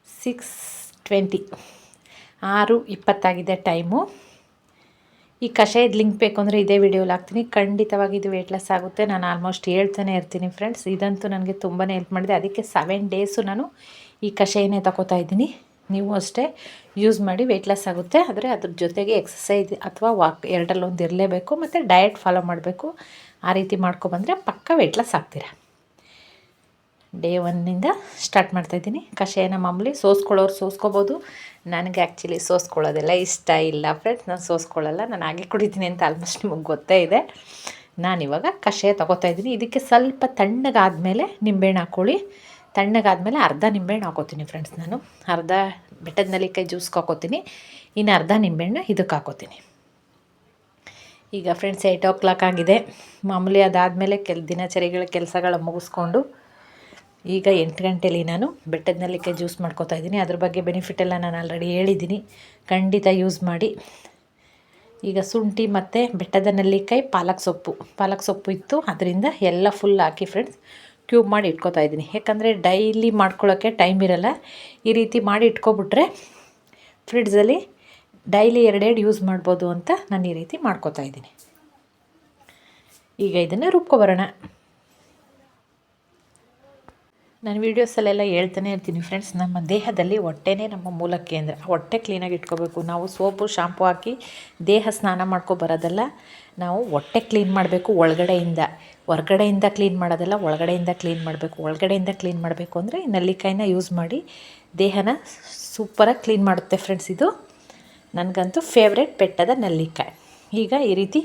6:20 6:20 ಟೈಮು. ಈ ಕಷಾಯದ ಲಿಂಕ್ ಬೇಕು ಅಂದರೆ ಇದೇ ವಿಡಿಯೋಲಿ ಹಾಕ್ತೀನಿ. ಖಂಡಿತವಾಗಿ ಇದು ವೆಯ್ಟ್ ಲಾಸ್ ಆಗುತ್ತೆ. ನಾನು ಆಲ್ಮೋಸ್ಟ್ ಹೇಳ್ತಾನೆ ಇರ್ತೀನಿ ಫ್ರೆಂಡ್ಸ್. ಇದಂತೂ ನನಗೆ ತುಂಬಾ ಹೆಲ್ಪ್ ಮಾಡಿದೆ. ಅದಕ್ಕೆ 7 ಡೇಸು ನಾನು ಈ ಕಷಾಯನೇ ತಗೋತಾ ಇದ್ದೀನಿ. ನೀವು ಅಷ್ಟೇ ಯೂಸ್ ಮಾಡಿ, ವೆಯ್ಟ್ ಲಾಸ್ ಆಗುತ್ತೆ. ಆದರೆ ಅದ್ರ ಜೊತೆಗೆ ಎಕ್ಸಸೈಸ್ ಅಥವಾ ವಾಕ್ ಎರಡರಲ್ಲೊಂದು ಇರಲೇಬೇಕು. ಮತ್ತು ಡಯಟ್ ಫಾಲೋ ಮಾಡಬೇಕು. ಆ ರೀತಿ ಮಾಡ್ಕೊಬಂದರೆ ಪಕ್ಕ ವೆಯ್ಟ್ ಲಾಸ್ ಆಗ್ತೀರಾ. ಡೇ 1ನಿಂದ ಸ್ಟಾರ್ಟ್ ಮಾಡ್ತಾಯಿದ್ದೀನಿ. ಕಷಾಯನ ಮಾಮೂಲಿ ಸೋಸ್ಕೊಳ್ಳೋರು ಸೋಸ್ಕೋಬೋದು. ನನಗೆ ಆ್ಯಕ್ಚುಲಿ ಸೋಸ್ಕೊಳ್ಳೋದೆಲ್ಲ ಇಷ್ಟ ಇಲ್ಲ ಫ್ರೆಂಡ್ಸ್. ನಾನು ಸೋಸ್ಕೊಳ್ಳಲ್ಲ. ನಾನು ಹಾಗೆ ಕುಡಿತೀನಿ ಅಂತ ಆಲ್ಮೋಸ್ಟ್ ನಿಮಗೆ ಗೊತ್ತೇ ಇದೆ. ನಾನಿವಾಗ ಕಷಾಯ ತೊಗೋತಾಯಿದ್ದೀನಿ. ಇದಕ್ಕೆ ಸ್ವಲ್ಪ ತಣ್ಣಗಾದಮೇಲೆ ನಿಂಬೆಹಣ್ಣು ಹಾಕ್ಕೊಳ್ಳಿ. ತಣ್ಣಗಾದಮೇಲೆ ಅರ್ಧ ನಿಂಬೆಹಣ್ಣು ಹಾಕೋತೀನಿ ಫ್ರೆಂಡ್ಸ್. ನಾನು ಅರ್ಧ ಬೆಟ್ಟದ ನೆಲ್ಲಿಕಾಯಿ ಜ್ಯೂಸ್ಗೆ ಹಾಕೋತೀನಿ. ಇನ್ನು ಅರ್ಧ ನಿಂಬೆಹಣ್ಣು ಇದಕ್ಕೆ ಹಾಕೋತೀನಿ. ಈಗ ಫ್ರೆಂಡ್ಸ್ 8 o'clock ಆಗಿದೆ. ಮಾಮೂಲಿ ಅದಾದಮೇಲೆ ದಿನಚರಿಗಳ ಕೆಲಸಗಳ ಮುಗಿಸ್ಕೊಂಡು ಈಗ 8 ಗಂಟೆಲಿ ನಾನು ಬೆಟ್ಟದ ನೆಲ್ಲಿಕಾಯಿ ಜ್ಯೂಸ್ ಮಾಡ್ಕೋತಾ ಇದ್ದೀನಿ. ಅದ್ರ ಬಗ್ಗೆ ಬೆನಿಫಿಟ್ ಎಲ್ಲ ನಾನು ಆಲ್ರೆಡಿ ಹೇಳಿದ್ದೀನಿ. ಖಂಡಿತ ಯೂಸ್ ಮಾಡಿ. ಈಗ ಶುಂಠಿ ಮತ್ತು ಬೆಟ್ಟದ ನೆಲ್ಲಿಕಾಯಿ ಪಾಲಕ್ ಸೊಪ್ಪು ಇತ್ತು. ಅದರಿಂದ ಎಲ್ಲ ಫುಲ್ ಹಾಕಿ ಫ್ರೆಂಡ್ಸ್ ಕ್ಯೂಬ್ ಮಾಡಿ ಇಟ್ಕೋತಾ ಇದ್ದೀನಿ. ಯಾಕಂದರೆ ಡೈಲಿ ಮಾಡ್ಕೊಳ್ಳೋಕ್ಕೆ ಟೈಮ್ ಇರಲ್ಲ. ಈ ರೀತಿ ಮಾಡಿ ಇಟ್ಕೊಬಿಟ್ರೆ ಫ್ರಿಡ್ಜಲ್ಲಿ ಡೈಲಿ 2 ಯೂಸ್ ಮಾಡ್ಬೋದು ಅಂತ ನಾನು ಈ ರೀತಿ ಮಾಡ್ಕೋತಾ ಇದ್ದೀನಿ. ಈಗ ಇದನ್ನು ರುಬ್ಕೊಬರೋಣ. ನಾನು ವೀಡಿಯೋಸಲ್ಲೆಲ್ಲ ಹೇಳ್ತಾನೆ ಇರ್ತೀನಿ ಫ್ರೆಂಡ್ಸ್. ನಮ್ಮ ದೇಹದಲ್ಲಿ ಹೊಟ್ಟೆನೇ ನಮ್ಮ ಮೂಲ ಕೇಂದ್ರ. ಹೊಟ್ಟೆ ಕ್ಲೀನಾಗಿ ಇಟ್ಕೋಬೇಕು. ನಾವು ಸೋಪು ಶಾಂಪು ಹಾಕಿ ದೇಹ ಸ್ನಾನ ಮಾಡ್ಕೊಬರೋದಲ್ಲ. ನಾವು ಹೊಟ್ಟೆ ಕ್ಲೀನ್ ಮಾಡಬೇಕು. ಹೊರಗಡೆಯಿಂದ ಕ್ಲೀನ್ ಮಾಡೋದಲ್ಲ, ಒಳಗಡೆಯಿಂದ ಕ್ಲೀನ್ ಮಾಡಬೇಕು. ಒಳಗಡೆಯಿಂದ ಕ್ಲೀನ್ ಮಾಡಬೇಕು ಅಂದರೆ ಈ ನೆಲ್ಲಿಕಾಯಿನ ಯೂಸ್ ಮಾಡಿ ದೇಹನ ಸೂಪರಾಗಿ ಕ್ಲೀನ್ ಮಾಡುತ್ತೆ ಫ್ರೆಂಡ್ಸ್. ಇದು ನನಗಂತೂ ಫೇವ್ರೇಟ್ ಬೆಟ್ಟದ ನೆಲ್ಲಿಕಾಯಿ. ಈಗ ಈ ರೀತಿ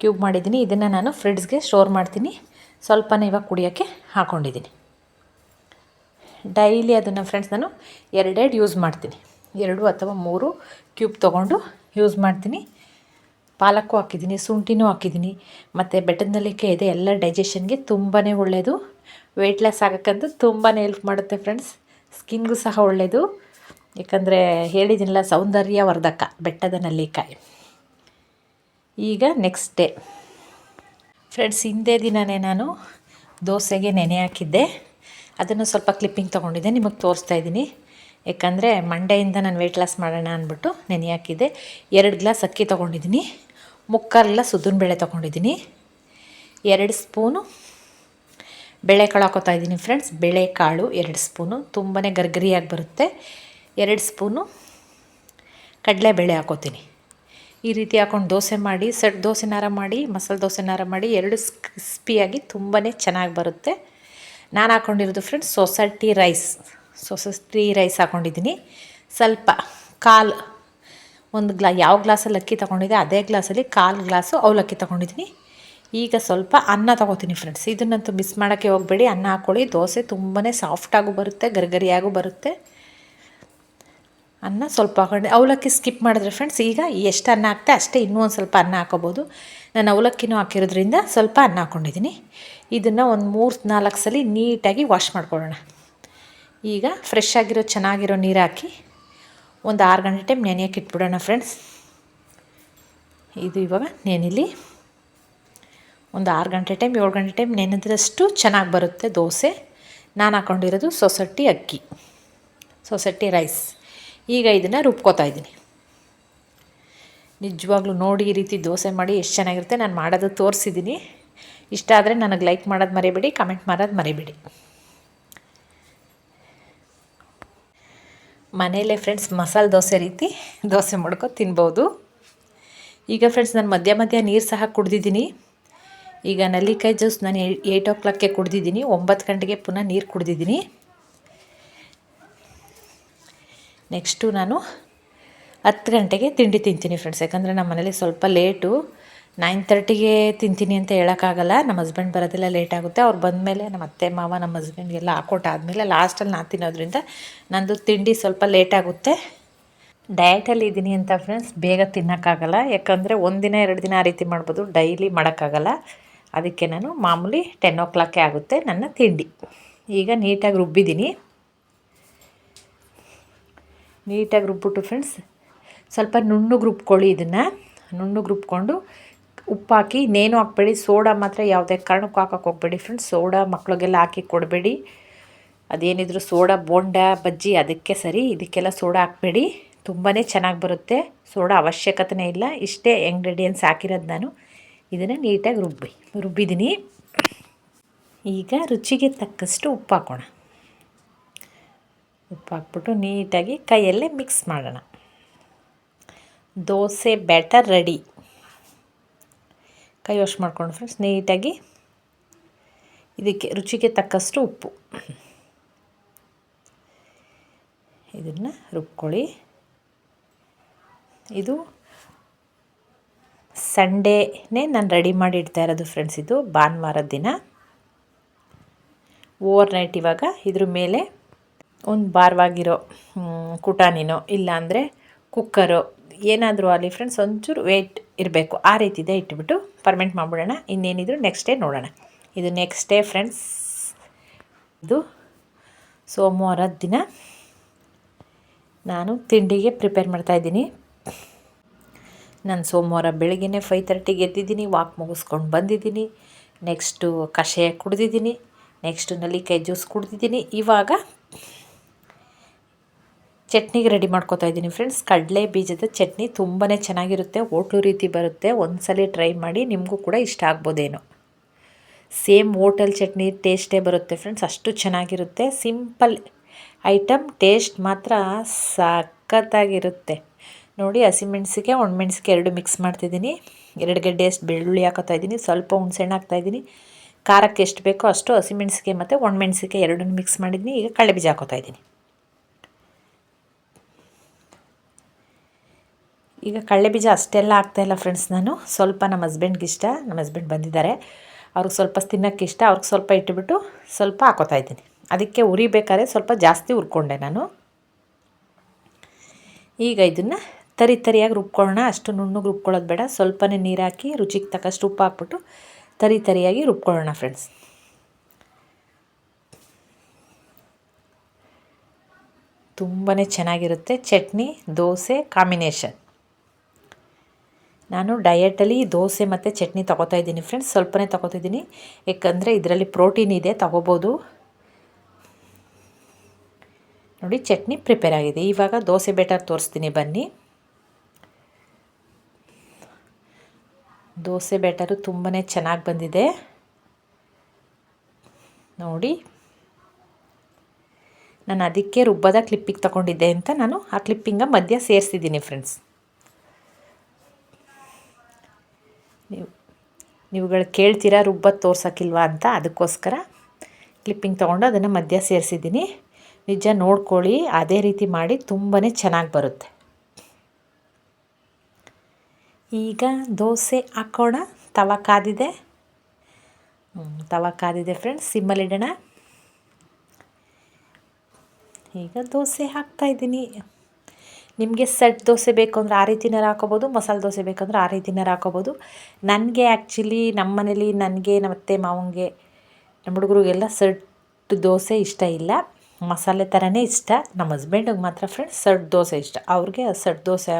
ಕ್ಯೂಬ್ ಮಾಡಿದ್ದೀನಿ. ಇದನ್ನು ನಾನು ಫ್ರಿಡ್ಜ್ಗೆ ಸ್ಟೋರ್ ಮಾಡ್ತೀನಿ. ಸ್ವಲ್ಪನೇ ಇವಾಗ ಕುಡಿಯೋಕ್ಕೆ ಹಾಕ್ಕೊಂಡಿದ್ದೀನಿ. ಡೈಲಿ ಅದನ್ನು ಫ್ರೆಂಡ್ಸ್ ನಾನು 2 ಯೂಸ್ ಮಾಡ್ತೀನಿ. 2 ಅಥವಾ 3 ಕ್ಯೂಬ್ ತೊಗೊಂಡು ಯೂಸ್ ಮಾಡ್ತೀನಿ. ಪಾಲಕ್ಕು ಹಾಕಿದ್ದೀನಿ, ಶುಂಠಿನೂ ಹಾಕಿದ್ದೀನಿ, ಮತ್ತು ಬೆಟ್ಟದ ನೆಲ್ಲಿಕಾಯಿ ಇದೆ. ಎಲ್ಲ ಡೈಜೆಷನ್ಗೆ ತುಂಬಾ ಒಳ್ಳೆಯದು. ವೆಯ್ಟ್ ಲಾಸ್ ಆಗೋಕ್ಕಂತೂ ತುಂಬಾ ಹೆಲ್ಪ್ ಮಾಡುತ್ತೆ ಫ್ರೆಂಡ್ಸ್. ಸ್ಕಿನ್ಗೂ ಸಹ ಒಳ್ಳೆಯದು. ಯಾಕಂದರೆ ಹೇಳಿದ್ದೀನಲ್ಲ, ಸೌಂದರ್ಯವರ್ಧಕ ಬೆಟ್ಟದ ನೆಲ್ಲಿಕಾಯಿ. ಈಗ ನೆಕ್ಸ್ಟ್ ಡೇ ಫ್ರೆಂಡ್ಸ್, ಹಿಂದೆ ದಿನವೇ ನಾನು ದೋಸೆಗೆ ನೆನೆ ಹಾಕಿದ್ದೆ. ಅದನ್ನು ಸ್ವಲ್ಪ ಕ್ಲಿಪ್ಪಿಂಗ್ ತೊಗೊಂಡಿದ್ದೆ, ನಿಮಗೆ ತೋರಿಸ್ತಾ ಇದ್ದೀನಿ. ಯಾಕಂದರೆ ಮಂಡೆಯಿಂದ ನಾನು ವೆಯ್ಟ್ ಲಾಸ್ ಮಾಡೋಣ ಅಂದ್ಬಿಟ್ಟು ನೆನೆ ಹಾಕಿದ್ದೆ. 2 ಗ್ಲಾಸ್ ಅಕ್ಕಿ ತೊಗೊಂಡಿದ್ದೀನಿ. 3/4 ಗ್ಲಾಸ್ ಉದ್ದಿನಬೇಳೆ ತೊಗೊಂಡಿದ್ದೀನಿ. 2 ಸ್ಪೂನು ಬೇಳೆಕಾಳು ಹಾಕೋತಾ ಇದ್ದೀನಿ ಫ್ರೆಂಡ್ಸ್. ಬೇಳೆಕಾಳು 2 ಸ್ಪೂನು, ತುಂಬಾ ಗರ್ಗರಿಯಾಗಿ ಬರುತ್ತೆ. 2 ಸ್ಪೂನು ಕಡಲೆಬೇಳೆ ಹಾಕೋತೀನಿ. ಈ ರೀತಿ ಹಾಕ್ಕೊಂಡು ದೋಸೆ ಮಾಡಿ, ಸೆಟ್ ದೋಸೆನಾರ ಮಾಡಿ, ಮಸಾಲೆ ದೋಸೆನಾರ ಮಾಡಿ, 2 ಕ್ರಿಸ್ಪಿಯಾಗಿ ತುಂಬಾ ಚೆನ್ನಾಗಿ ಬರುತ್ತೆ. ನಾನು ಹಾಕ್ಕೊಂಡಿರೋದು ಫ್ರೆಂಡ್ಸ್ ಸೊಸೈಟಿ ರೈಸ್ ಹಾಕ್ಕೊಂಡಿದ್ದೀನಿ. ಸ್ವಲ್ಪ ಯಾವ ಗ್ಲಾಸಲ್ಲಿ ಅಕ್ಕಿ ತೊಗೊಂಡಿದ್ದೆ ಅದೇ ಗ್ಲಾಸಲ್ಲಿ 1/4 ಗ್ಲಾಸು ಅವಲಕ್ಕಿ ತೊಗೊಂಡಿದ್ದೀನಿ. ಈಗ ಸ್ವಲ್ಪ ಅನ್ನ ತೊಗೋತೀನಿ ಫ್ರೆಂಡ್ಸ್. ಇದನ್ನಂತೂ ಮಿಸ್ ಮಾಡೋಕ್ಕೆ ಹೋಗಬೇಡಿ. ಅನ್ನ ಹಾಕ್ಕೊಳ್ಳಿ. ದೋಸೆ ತುಂಬಾ ಸಾಫ್ಟಾಗೂ ಬರುತ್ತೆ, ಗರಿಗರಿಯಾಗೂ ಬರುತ್ತೆ. ಅನ್ನ ಸ್ವಲ್ಪ ಹಾಕೊಂಡು ಅವಲಕ್ಕಿ ಸ್ಕಿಪ್ ಮಾಡಿದ್ರೆ ಫ್ರೆಂಡ್ಸ್, ಈಗ ಎಷ್ಟು ಅನ್ನ ಹಾಕ್ತೆ ಅಷ್ಟೇ ಇನ್ನೂ ಒಂದು ಸ್ವಲ್ಪ ಅನ್ನ ಹಾಕೋಬೋದು. ನಾನು ಅವಲಕ್ಕಿನೂ ಹಾಕಿರೋದ್ರಿಂದ ಸ್ವಲ್ಪ ಅನ್ನ ಹಾಕ್ಕೊಂಡಿದ್ದೀನಿ. ಇದನ್ನು ಒಂದು 3-4 ಸಲ ನೀಟಾಗಿ ವಾಶ್ ಮಾಡ್ಕೊಳ್ಳೋಣ. ಈಗ ಫ್ರೆಶ್ ಆಗಿರೋ ಚೆನ್ನಾಗಿರೋ ನೀರು ಹಾಕಿ ಒಂದು 6 ಗಂಟೆ ಟೈಮ್ ನೆನೆಯೋಕೆ ಇಟ್ಬಿಡೋಣ ಫ್ರೆಂಡ್ಸ್. ಇದು ಇವಾಗ ನೆನೆಲಿ ಒಂದು 6 ಗಂಟೆ ಟೈಮ್ 7 ಗಂಟೆ ಟೈಮ್ ನೆನೆದ್ರಷ್ಟು ಚೆನ್ನಾಗಿ ಬರುತ್ತೆ ದೋಸೆ. ನಾನು ಹಾಕ್ಕೊಂಡಿರೋದು ಸೊಸೈಟಿ ರೈಸ್. ಈಗ ಇದನ್ನು ರುಬ್ಕೋತಾ ಇದ್ದೀನಿ. ನಿಜವಾಗ್ಲೂ ನೋಡಿ ಈ ರೀತಿ ದೋಸೆ ಮಾಡಿ ಎಷ್ಟು ಚೆನ್ನಾಗಿರುತ್ತೆ. ನಾನು ಮಾಡೋದು ತೋರಿಸಿದ್ದೀನಿ. ಇಷ್ಟ ಆದರೆ ನನಗೆ ಲೈಕ್ ಮಾಡೋದು ಮರಿಬೇಡಿ, ಕಮೆಂಟ್ ಮಾಡೋದು ಮರಿಬೇಡಿ. ಮನೆಯಲ್ಲೇ ಫ್ರೆಂಡ್ಸ್ ಮಸಾಲೆ ದೋಸೆ ರೀತಿ ದೋಸೆ ಮಾಡ್ಕೊ ತಿನ್ಬೋದು. ಈಗ ಫ್ರೆಂಡ್ಸ್ ನಾನು ಮಧ್ಯ ನೀರು ಸಹ ಕುಡ್ದಿದ್ದೀನಿ. ಈಗ ನೆಲ್ಲಿಕಾಯಿ ಜ್ಯೂಸ್ ನಾನು 8 o'clockಗೆ ಕುಡ್ದಿದ್ದೀನಿ. 9 ಗಂಟೆಗೆ ಪುನಃ ನೀರು ಕುಡ್ದಿದ್ದೀನಿ. ನೆಕ್ಸ್ಟು ನಾನು 10 ಗಂಟೆಗೆ ತಿಂಡಿ ತಿಂತೀನಿ ಫ್ರೆಂಡ್ಸ್. ಯಾಕಂದರೆ ನಮ್ಮ ಮನೇಲಿ ಸ್ವಲ್ಪ ಲೇಟು, 9:30ಗೆ ತಿಂತೀನಿ ಅಂತ ಹೇಳೋಕ್ಕಾಗಲ್ಲ. ನಮ್ಮ ಹಸ್ಬೆಂಡ್ ಬರೋದೆಲ್ಲ ಲೇಟ್ ಆಗುತ್ತೆ. ಅವ್ರು ಬಂದಮೇಲೆ ನಮ್ಮ ಅತ್ತೆ ಮಾವ ನಮ್ಮ ಹಸ್ಬೆಂಡ್ಗೆಲ್ಲ ಹಾಕೊಟ್ಟಾದಮೇಲೆ ಲಾಸ್ಟಲ್ಲಿ ನಾನು ತಿನ್ನೋದ್ರಿಂದ ನಂದು ತಿಂಡಿ ಸ್ವಲ್ಪ ಲೇಟ್ ಆಗುತ್ತೆ. ಡಯಟಲ್ಲಿ ಇದ್ದೀನಿ ಅಂತ ಫ್ರೆಂಡ್ಸ್ ಬೇಗ ತಿನ್ನೋಕ್ಕಾಗಲ್ಲ. ಯಾಕಂದರೆ 1 ದಿನ 2 ದಿನ ಆ ರೀತಿ ಮಾಡ್ಬೋದು, ಡೈಲಿ ಮಾಡೋಕ್ಕಾಗಲ್ಲ. ಅದಕ್ಕೆ ನಾನು ಮಾಮೂಲಿ 10 o'clockಗೆ ಆಗುತ್ತೆ ನನ್ನ ತಿಂಡಿ. ಈಗ ನೀಟಾಗಿ ರುಬ್ಬಿದ್ದೀನಿ. ನೀಟಾಗಿ ರುಬ್ಬಿಟ್ಟು ಫ್ರೆಂಡ್ಸ್ ಸ್ವಲ್ಪ ನುಣ್ಣಗೆ ರುಬ್ಕೊಳ್ಳಿ. ಇದನ್ನು ನುಣ್ಣಗೆ ರುಬ್ಕೊಂಡು ಉಪ್ಪು ಹಾಕಿ, ಇನ್ನೇನು ಹಾಕ್ಬೇಡಿ. ಸೋಡಾ ಮಾತ್ರ ಯಾವುದೇ ಕಾರಣಕ್ಕೂ ಹಾಕೋಕ್ಕೆ ಹೋಗಬೇಡಿ ಫ್ರೆಂಡ್ಸ್. ಸೋಡಾ ಮಕ್ಕಳಿಗೆಲ್ಲ ಹಾಕಿ ಕೊಡಬೇಡಿ. ಅದೇನಿದ್ರು ಸೋಡಾ ಬೋಂಡ ಬಜ್ಜಿ ಅದಕ್ಕೆ ಸರಿ, ಇದಕ್ಕೆಲ್ಲ ಸೋಡಾ ಹಾಕಬೇಡಿ. ತುಂಬಾ ಚೆನ್ನಾಗಿ ಬರುತ್ತೆ. ಸೋಡಾ ಅವಶ್ಯಕತೆನೇ ಇಲ್ಲ. ಇಷ್ಟೇ ಇಂಗ್ರೀಡಿಯೆಂಟ್ಸ್ ಹಾಕಿರೋದು ನಾನು. ಇದನ್ನು ನೀಟಾಗಿ ರುಬ್ಬಿದ್ದೀನಿ. ಈಗ ರುಚಿಗೆ ತಕ್ಕಷ್ಟು ಉಪ್ಪು ಹಾಕೋಣ. ಉಪ್ಪು ಹಾಕ್ಬಿಟ್ಟು ನೀಟಾಗಿ ಕೈಯಲ್ಲೇ ಮಿಕ್ಸ್ ಮಾಡೋಣ. Dosa batter ready. ಕೈ ವಾಶ್ ಮಾಡ್ಕೊಂಡು ಫ್ರೆಂಡ್ಸ್ ನೀಟಾಗಿ ಇದಕ್ಕೆ ರುಚಿಗೆ ತಕ್ಕಷ್ಟು ಉಪ್ಪು, ಇದನ್ನು ರುಬ್ಕೊಳ್ಳಿ. ಇದು ಸಂಡೇನೇ ನಾನು ರೆಡಿ ಮಾಡಿ ಇಡ್ತಾ ಇರೋದು ಫ್ರೆಂಡ್ಸ್. ಇದು ಭಾನುವಾರದ ದಿನ ಓವರ್ ನೈಟ್. ಇವಾಗ ಇದ್ರ ಮೇಲೆ ಒಂದು ಭಾರವಾಗಿರೋ ಕುಟಾನಿನೋ ಇಲ್ಲಾಂದರೆ ಕುಕ್ಕರೋ ಏನಾದರೂ ಆಗಲಿ ಫ್ರೆಂಡ್ಸ್, ಒಂಚೂರು ವೇಟ್ ಇರಬೇಕು, ಆ ರೀತಿದೆ ಇಟ್ಬಿಟ್ಟು ಪರ್ಮೆಂಟ್ ಮಾಡಿಬಿಡೋಣ. ಇನ್ನೇನಿದ್ರು ನೆಕ್ಸ್ಟ್ ಡೇ ನೋಡೋಣ. ಇದು ನೆಕ್ಸ್ಟ್ ಡೇ ಫ್ರೆಂಡ್ಸ್. ಇದು ಸೋಮವಾರದ ದಿನ ನಾನು ತಿಂಡಿಗೆ ಪ್ರಿಪೇರ್ ಮಾಡ್ತಾಯಿದ್ದೀನಿ. ನಾನು ಸೋಮವಾರ ಬೆಳಗ್ಗೆ 5:30ಗೆ ಎದ್ದಿದ್ದೀನಿ, ವಾಕ್ ಮುಗಿಸ್ಕೊಂಡು ಬಂದಿದ್ದೀನಿ. ನೆಕ್ಸ್ಟು ಕಷಾಯ ಕುಡಿದಿದ್ದೀನಿ, ನೆಕ್ಸ್ಟು ನೆಲ್ಲಿಕಾಯಿ ಜ್ಯೂಸ್ ಕುಡಿದಿದ್ದೀನಿ. ಇವಾಗ ಚಟ್ನಿಗೆ ರೆಡಿ ಮಾಡ್ಕೊತಾ ಇದ್ದೀನಿ ಫ್ರೆಂಡ್ಸ್. ಕಡಲೆ ಬೀಜದ ಚಟ್ನಿ ತುಂಬಾ ಚೆನ್ನಾಗಿರುತ್ತೆ, ಹೋಟ್ಲು ರೀತಿ ಬರುತ್ತೆ. ಒಂದ್ಸಲ ಟ್ರೈ ಮಾಡಿ, ನಿಮಗೂ ಕೂಡ ಇಷ್ಟ ಆಗ್ಬೋದೇನೋ. ಸೇಮ್ ಹೋಟೆಲ್ ಚಟ್ನಿ ಟೇಸ್ಟೇ ಬರುತ್ತೆ ಫ್ರೆಂಡ್ಸ್, ಅಷ್ಟು ಚೆನ್ನಾಗಿರುತ್ತೆ. ಸಿಂಪಲ್ ಐಟಮ್, ಟೇಸ್ಟ್ ಮಾತ್ರ ಸಖತ್ತಾಗಿರುತ್ತೆ. ನೋಡಿ, ಹಸಿಮೆಣ್ಸಿಗೆ ಒಣಮೆಣ್ಸಿಗೆ 2 ಮಿಕ್ಸ್ ಮಾಡ್ತಿದ್ದೀನಿ. 2 ಗಡ್ಡೆ ಅಷ್ಟು ಬೆಳ್ಳುಳ್ಳಿ ಹಾಕೋತಾ ಇದ್ದೀನಿ, ಸ್ವಲ್ಪ ಹುಣಸೆಹಣ್ಣು ಹಾಕ್ತಾಯಿದ್ದೀನಿ. ಖಾರಕ್ಕೆ ಎಷ್ಟು ಬೇಕೋ ಅಷ್ಟು ಹಸಿಮೆಣ್ಸಿಗೆ ಮತ್ತು ಒಣಮೆಣ್ಸಿಗೆ 2 ಮಿಕ್ಸ್ ಮಾಡಿದ್ದೀನಿ. ಈಗ ಕಡಲೆ ಬೀಜ ಹಾಕೋತಾ ಇದ್ದೀನಿ. ಈಗ ಕಡಲೆ ಬೀಜ ಅಷ್ಟೆಲ್ಲ ಹಾಕ್ತಾಯಿಲ್ಲ ಫ್ರೆಂಡ್ಸ್. ನಾನು ಸ್ವಲ್ಪ ನಮ್ಮ ಹಸ್ಬೆಂಡ್ಗೆ ಇಷ್ಟ, ನಮ್ಮ ಹಸ್ಬೆಂಡ್ ಬಂದಿದ್ದಾರೆ, ಅವ್ರಿಗೆ ಸ್ವಲ್ಪ ತಿನ್ನೋಕ್ಕೆ ಇಷ್ಟ, ಅವ್ರಿಗೆ ಸ್ವಲ್ಪ ಇಟ್ಟುಬಿಟ್ಟು ಸ್ವಲ್ಪ ಹಾಕೋತಾ ಇದ್ದೀನಿ. ಅದಕ್ಕೆ ಉರಿಬೇಕಾದ್ರೆ ಸ್ವಲ್ಪ ಜಾಸ್ತಿ ಹುರ್ಕೊಂಡೆ ನಾನು. ಈಗ ಇದನ್ನು ತರಿಯಾಗಿ ರುಬ್ಕೊಳ್ಳೋಣ. ಅಷ್ಟು ನುಣ್ಣಗೆ ರುಬ್ಕೊಳ್ಳೋದು ಬೇಡ, ಸ್ವಲ್ಪನೇ ನೀರು ಹಾಕಿ ರುಚಿಗೆ ತಕ್ಕಷ್ಟು ಉಪ್ಪು ಹಾಕ್ಬಿಟ್ಟು ತರಿಯಾಗಿ ರುಬ್ಕೊಳ್ಳೋಣ ಫ್ರೆಂಡ್ಸ್. ತುಂಬಾ ಚೆನ್ನಾಗಿರುತ್ತೆ ಚಟ್ನಿ ದೋಸೆ ಕಾಂಬಿನೇಷನ್. ನಾನು ಡಯಟಲ್ಲಿ ದೋಸೆ ಮತ್ತು ಚಟ್ನಿ ತೊಗೋತಾ ಇದ್ದೀನಿ ಫ್ರೆಂಡ್ಸ್. ಸ್ವಲ್ಪನೇ ತೊಗೋತಿದ್ದೀನಿ, ಯಾಕಂದರೆ ಇದರಲ್ಲಿ ಪ್ರೋಟೀನ್ ಇದೆ, ತೊಗೋಬೋದು. ನೋಡಿ, ಚಟ್ನಿ ಪ್ರಿಪೇರ್ ಆಗಿದೆ. ಇವಾಗ ದೋಸೆ ಬ್ಯಾಟರ್ ತೋರಿಸ್ತೀನಿ ಬನ್ನಿ. ದೋಸೆ ಬ್ಯಾಟರು ತುಂಬಾ ಚೆನ್ನಾಗಿ ಬಂದಿದೆ ನೋಡಿ. ನಾನು ಅದಕ್ಕೆ ರುಬ್ಬದ ಕ್ಲಿಪ್ಪಿಗೆ ತಗೊಂಡಿದ್ದೆ ಅಂತ ನಾನು ಆ ಕ್ಲಿಪ್ಪಿಂಗ ಮಧ್ಯ ಸೇರಿಸಿದ್ದೀನಿ ಫ್ರೆಂಡ್ಸ್. ನೀವುಗಳು ಕೇಳ್ತೀರಾ ರುಬ್ಬದ ತೋರ್ಸೋಕ್ಕಿಲ್ವಾ ಅಂತ, ಅದಕ್ಕೋಸ್ಕರ ಕ್ಲಿಪ್ಪಿಂಗ್ ತೊಗೊಂಡು ಅದನ್ನು ಮಧ್ಯ ಸೇರಿಸಿದ್ದೀನಿ. ನಿಜ ನೋಡ್ಕೊಳ್ಳಿ, ಅದೇ ರೀತಿ ಮಾಡಿ, ತುಂಬಾ ಚೆನ್ನಾಗಿ ಬರುತ್ತೆ. ಈಗ ದೋಸೆ ಹಾಕೋಣ. ತವ ಕಾದಿದೆ ಫ್ರೆಂಡ್ಸ್, ಸಿಮ್ಮಲ್ಲಿಡೋಣ. ಈಗ ದೋಸೆ ಹಾಕ್ತಾಯಿದ್ದೀನಿ. ನಿಮಗೆ ಸೆಟ್ ದೋಸೆ ಬೇಕು ಅಂದರೆ ಆ ರೀತಿನಾರು ಹಾಕೋಬೋದು, ಮಸಾಲೆ ದೋಸೆ ಬೇಕಂದ್ರೆ ಆ ರೀತಿನಾರು ಹಾಕೋಬೋದು. ನನಗೆ ಆ್ಯಕ್ಚುಲಿ ನಮ್ಮ ಮನೇಲಿ ನನಗೆ ನಮ್ಮ ಅತ್ತೆ ಮಾವಂಗೆ ನಮ್ಮ ಹುಡುಗರಿಗೆಲ್ಲ ಸೆಟ್ ದೋಸೆ ಇಷ್ಟ ಇಲ್ಲ, ಮಸಾಲೆ ಥರನೇ ಇಷ್ಟ. ನಮ್ಮ ಹಸ್ಬೆಂಡಿಗೆ ಮಾತ್ರ ಫ್ರೆಂಡ್ಸ್ ಸೆಟ್ ದೋಸೆ ಇಷ್ಟ, ಅವ್ರಿಗೆ ಸೆಟ್ ದೋಸೆ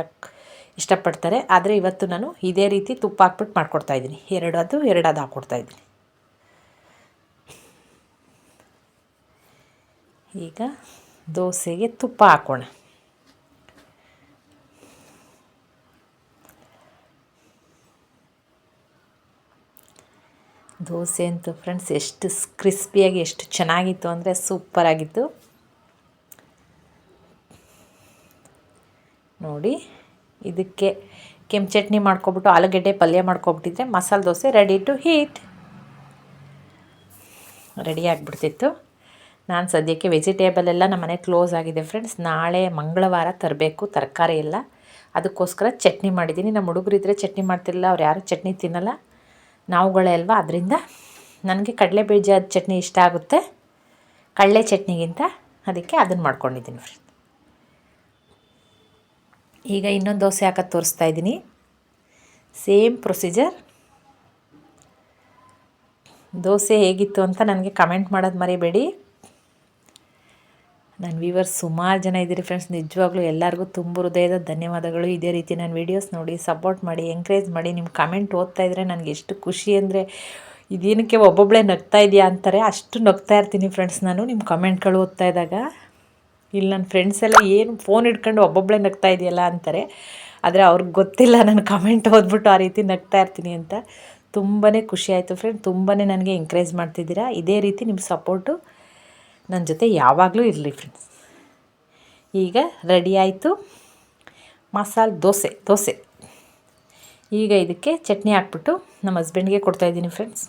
ಇಷ್ಟಪಡ್ತಾರೆ. ಆದರೆ ಇವತ್ತು ನಾನು ಇದೇ ರೀತಿ ತುಪ್ಪ ಹಾಕ್ಬಿಟ್ಟು ಮಾಡ್ಕೊಡ್ತಾಯಿದ್ದೀನಿ. 2 ಹಾಕ್ಕೊಡ್ತಾಯಿದ್ದೀನಿ. ಈಗ ದೋಸೆಗೆ ತುಪ್ಪ ಹಾಕೋಣ. ದೋಸೆ ಅಂತೂ ಫ್ರೆಂಡ್ಸ್ ಎಷ್ಟು ಕ್ರಿಸ್ಪಿಯಾಗಿ ಎಷ್ಟು ಚೆನ್ನಾಗಿತ್ತು ಅಂದರೆ ಸೂಪರಾಗಿತ್ತು ನೋಡಿ. ಇದಕ್ಕೆ ಕೆಂಪು ಚಟ್ನಿ ಮಾಡ್ಕೊಬಿಟ್ಟು ಆಲೂಗಡ್ಡೆ ಪಲ್ಯ ಮಾಡ್ಕೊಬಿಟ್ಟಿದ್ರೆ masala dosa ready to heat ready ಆಗಿಬಿಡ್ತಿತ್ತು. ನಾನು ಸದ್ಯಕ್ಕೆ ವೆಜಿಟೇಬಲ್ ಎಲ್ಲ ನಮ್ಮ ಮನೆ ಕ್ಲೋಸ್ ಆಗಿದೆ ಫ್ರೆಂಡ್ಸ್. ನಾಳೆ ಮಂಗಳವಾರ ತರಬೇಕು ತರಕಾರಿ ಎಲ್ಲ, ಅದಕ್ಕೋಸ್ಕರ ಚಟ್ನಿ ಮಾಡಿದ್ದೀನಿ. ನಮ್ಮ ಹುಡುಗರಿದ್ರೆ ಚಟ್ನಿ ಮಾಡ್ತಿರಲಿಲ್ಲ, ಅವ್ರು ಯಾರು ಚಟ್ನಿ ತಿನ್ನಲ್ಲ, ನಾವುಗಳೇ ಅಲ್ವಾ. ಅದರಿಂದ ನನಗೆ ಕಡಲೆ ಬೀಜದ ಚಟ್ನಿ ಇಷ್ಟ ಆಗುತ್ತೆ ಕಡಲೆ ಚಟ್ನಿಗಿಂತ, ಅದಕ್ಕೆ ಅದನ್ನು ಮಾಡ್ಕೊಂಡಿದ್ದೀನಿ ಫ್ರೆಂಡ್ಸ್. ಈಗ ಇನ್ನೊಂದು ದೋಸೆ ಹಾಕೋದು ತೋರಿಸ್ತಾ ಇದ್ದೀನಿ. Same procedure. ದೋಸೆ ಹೇಗಿತ್ತು ಅಂತ ನನಗೆ ಕಮೆಂಟ್ ಮಾಡೋದು ಮರಿಬೇಡಿ. ನನ್ನ ವ್ಯೂವರ್ಸ್ ಸುಮಾರು ಜನ ಇದ್ದೀರಿ ಫ್ರೆಂಡ್ಸ್, ನಿಜವಾಗ್ಲೂ ಎಲ್ಲರಿಗೂ ತುಂಬ ಹೃದಯದ ಧನ್ಯವಾದಗಳು. ಇದೇ ರೀತಿ ನನ್ನ ವೀಡಿಯೋಸ್ ನೋಡಿ ಸಪೋರ್ಟ್ ಮಾಡಿ, ಎಂಕರೇಜ್ ಮಾಡಿ. ನಿಮ್ಮ ಕಮೆಂಟ್ ಓದ್ತಾ ಇದ್ದರೆ ನನಗೆ ಎಷ್ಟು ಖುಷಿ ಅಂದರೆ, ಇದೇನಕ್ಕೆ ಒಬ್ಬೊಬ್ಬಳೇ ನಗ್ತಾ ಇದೆಯಾ ಅಂತಾರೆ, ಅಷ್ಟು ನಗ್ತಾ ಇರ್ತೀನಿ ಫ್ರೆಂಡ್ಸ್ ನಾನು ನಿಮ್ಮ ಕಮೆಂಟ್ಗಳು ಓದ್ತಾ ಇದ್ದಾಗ. ಇಲ್ಲಿ ನನ್ನ ಫ್ರೆಂಡ್ಸ್ ಎಲ್ಲ ಏನು ಫೋನ್ ಹಿಡ್ಕೊಂಡು ಒಬ್ಬೊಬ್ಬಳೇ ನಗ್ತಾ ಇದೆಯಲ್ಲ ಅಂತಾರೆ. ಆದರೆ ಅವ್ರಿಗೆ ಗೊತ್ತಿಲ್ಲ ನಾನು ಕಮೆಂಟ್ ಓದ್ಬಿಟ್ಟು ಆ ರೀತಿ ನಗ್ತಾ ಇರ್ತೀನಿ ಅಂತ. ತುಂಬಾ ಖುಷಿ ಆಯಿತು ಫ್ರೆಂಡ್, ತುಂಬಾ ನನಗೆ ಎಂಕರೇಜ್ ಮಾಡ್ತಿದ್ದೀರಾ. ಇದೇ ರೀತಿ ನಿಮ್ಮ ಸಪೋರ್ಟು ನನ್ನ ಜೊತೆ ಯಾವಾಗಲೂ ಇರಲಿ ಫ್ರೆಂಡ್ಸ್. ಈಗ ರೆಡಿ ಆಯಿತು ಮಸಾಲೆ ದೋಸೆ. ಈಗ ಇದಕ್ಕೆ ಚಟ್ನಿ ಹಾಕ್ಬಿಟ್ಟು ನಮ್ಮ ಹಸ್ಬೆಂಡ್ಗೆ ಕೊಡ್ತಾಯಿದ್ದೀನಿ ಫ್ರೆಂಡ್ಸ್.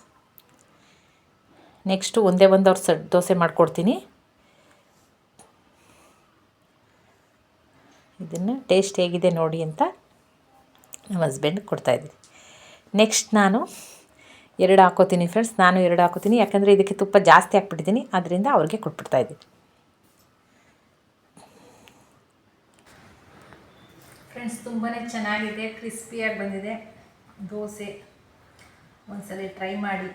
ನೆಕ್ಸ್ಟು ಒಂದೇ ಒಂದು ಅವ್ರ ದೋಸೆ ಮಾಡಿಕೊಡ್ತೀನಿ. ಇದನ್ನು ಟೇಸ್ಟ್ ಹೇಗಿದೆ ನೋಡಿ ಅಂತ ನಮ್ಮ ಹಸ್ಬೆಂಡ್ಗೆ ಕೊಡ್ತಾಯಿದ್ದೀನಿ. ನೆಕ್ಸ್ಟ್ ನಾನು 2 ಹಾಕೋತೀನಿ ಫ್ರೆಂಡ್ಸ್. ನಾನು 2 ಹಾಕೋತೀನಿ, ಯಾಕಂದರೆ ಇದಕ್ಕೆ ತುಪ್ಪ ಜಾಸ್ತಿ ಹಾಕ್ಬಿಟ್ಟಿದ್ದೀನಿ, ಅದರಿಂದ ಅವ್ರಿಗೆ ಕೊಟ್ಬಿಡ್ತಾಯಿದ್ದೀನಿ. ಫ್ರೆಂಡ್ಸ್ ತುಂಬಾ ಚೆನ್ನಾಗಿದೆ, ಕ್ರಿಸ್ಪಿಯಾಗಿ ಬಂದಿದೆ ದೋಸೆ. ಒಂದ್ಸಲ ಟ್ರೈ ಮಾಡಿ.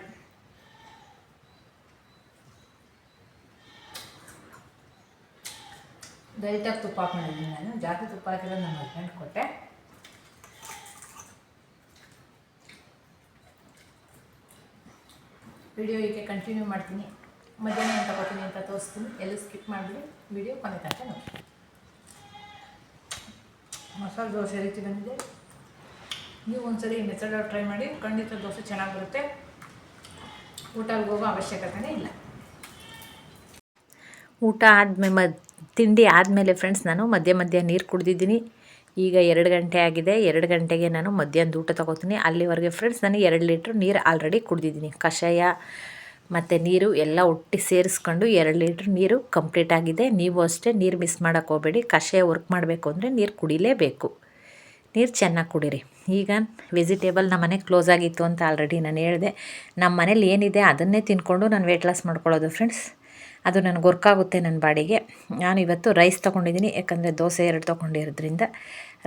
ಲೈಟಾಗಿ ತುಪ್ಪ ಹಾಕೊಂಡಿದ್ದೀನಿ ನಾನು, ಜಾಸ್ತಿ ತುಪ್ಪ ಹಾಕಿದ್ರೆ ನನ್ನ ಹಸ್ಬೆಂಡ್ ಕೊಟ್ಟೆ. ವಿಡಿಯೋ ಹೀಗೆ ಕಂಟಿನ್ಯೂ ಮಾಡ್ತೀನಿ. ಮಧ್ಯಾಹ್ನ ಏನು ತಗೋತೀನಿ ಅಂತ ತೋರಿಸ್ತೀನಿ. ಎಲ್ಲೂ ಸ್ಕಿಪ್ ಮಾಡಿಬಿಡಿ, ವಿಡಿಯೋ ಕೊನೆ ತನಕ ನೋಡಿ. ಮಸಾಲೆ ದೋಸೆ ರೀತಿ ಬಂದಿದೆ. ನೀವು ಒಂದ್ಸರಿ ಈ ಮೆಥಡಲ್ಲಿ ಟ್ರೈ ಮಾಡಿ, ಖಂಡಿತ ದೋಸೆ ಚೆನ್ನಾಗಿ ಬರುತ್ತೆ. ಊಟಕ್ಕೆ ಹೋಗೋ ಅವಶ್ಯಕತೆನೇ ಇಲ್ಲ. ಊಟ ಆದಮೇಲೆ ತಿಂಡಿ ಆದಮೇಲೆ ಫ್ರೆಂಡ್ಸ್ ನಾನು ಮಧ್ಯ ನೀರು ಕುಡಿದಿದ್ದೀನಿ. ಈಗ 2 ಗಂಟೆ ಆಗಿದೆ. 2 ಗಂಟೆಗೆ ನಾನು ಮಧ್ಯಾಹ್ನದ ಊಟ ತೊಗೋತೀನಿ. ಅಲ್ಲಿವರೆಗೆ ಫ್ರೆಂಡ್ಸ್ ನಾನು 2 ಲೀಟ್ರ್ ನೀರು ಆಲ್ರೆಡಿ ಕುಡಿದಿದ್ದೀನಿ. ಕಷಾಯ ಮತ್ತು ನೀರು ಎಲ್ಲ ಒಟ್ಟು ಸೇರಿಸ್ಕೊಂಡು 2 ಲೀಟ್ರ್ ನೀರು ಕಂಪ್ಲೀಟ್ ಆಗಿದೆ. ನೀವು ಅಷ್ಟೇ ನೀರು ಮಿಸ್ ಮಾಡೋಕ್ಕೆ ಹೋಗಬೇಡಿ. ಕಷಾಯ ವರ್ಕ್ ಮಾಡಬೇಕು ಅಂದರೆ ನೀರು ಕುಡಿಲೇಬೇಕು. ನೀರು ಚೆನ್ನಾಗಿ ಕುಡೀರಿ. ಈಗ ವೆಜಿಟೇಬಲ್ ನಮ್ಮ ಮನೆ ಕ್ಲೋಸ್ ಆಗಿತ್ತು ಅಂತ ಆಲ್ರೆಡಿ ನಾನು ಹೇಳಿದೆ. ನಮ್ಮ ಮನೇಲಿ ಏನಿದೆ ಅದನ್ನೇ ತಿನ್ಕೊಂಡು ನಾನು ವೆಯ್ಟ್ ಲಾಸ್ ಮಾಡ್ಕೊಳ್ಳೋದು ಫ್ರೆಂಡ್ಸ್. ಅದು ನನಗೆ ವರ್ಕ್ ಆಗುತ್ತೆ ನನ್ನ ಬಾಡಿಗೆ. ನಾನು ಇವತ್ತು ರೈಸ್ ತೊಗೊಂಡಿದ್ದೀನಿ, ಯಾಕಂದರೆ ದೋಸೆ 2 ತೊಗೊಂಡಿರೋದ್ರಿಂದ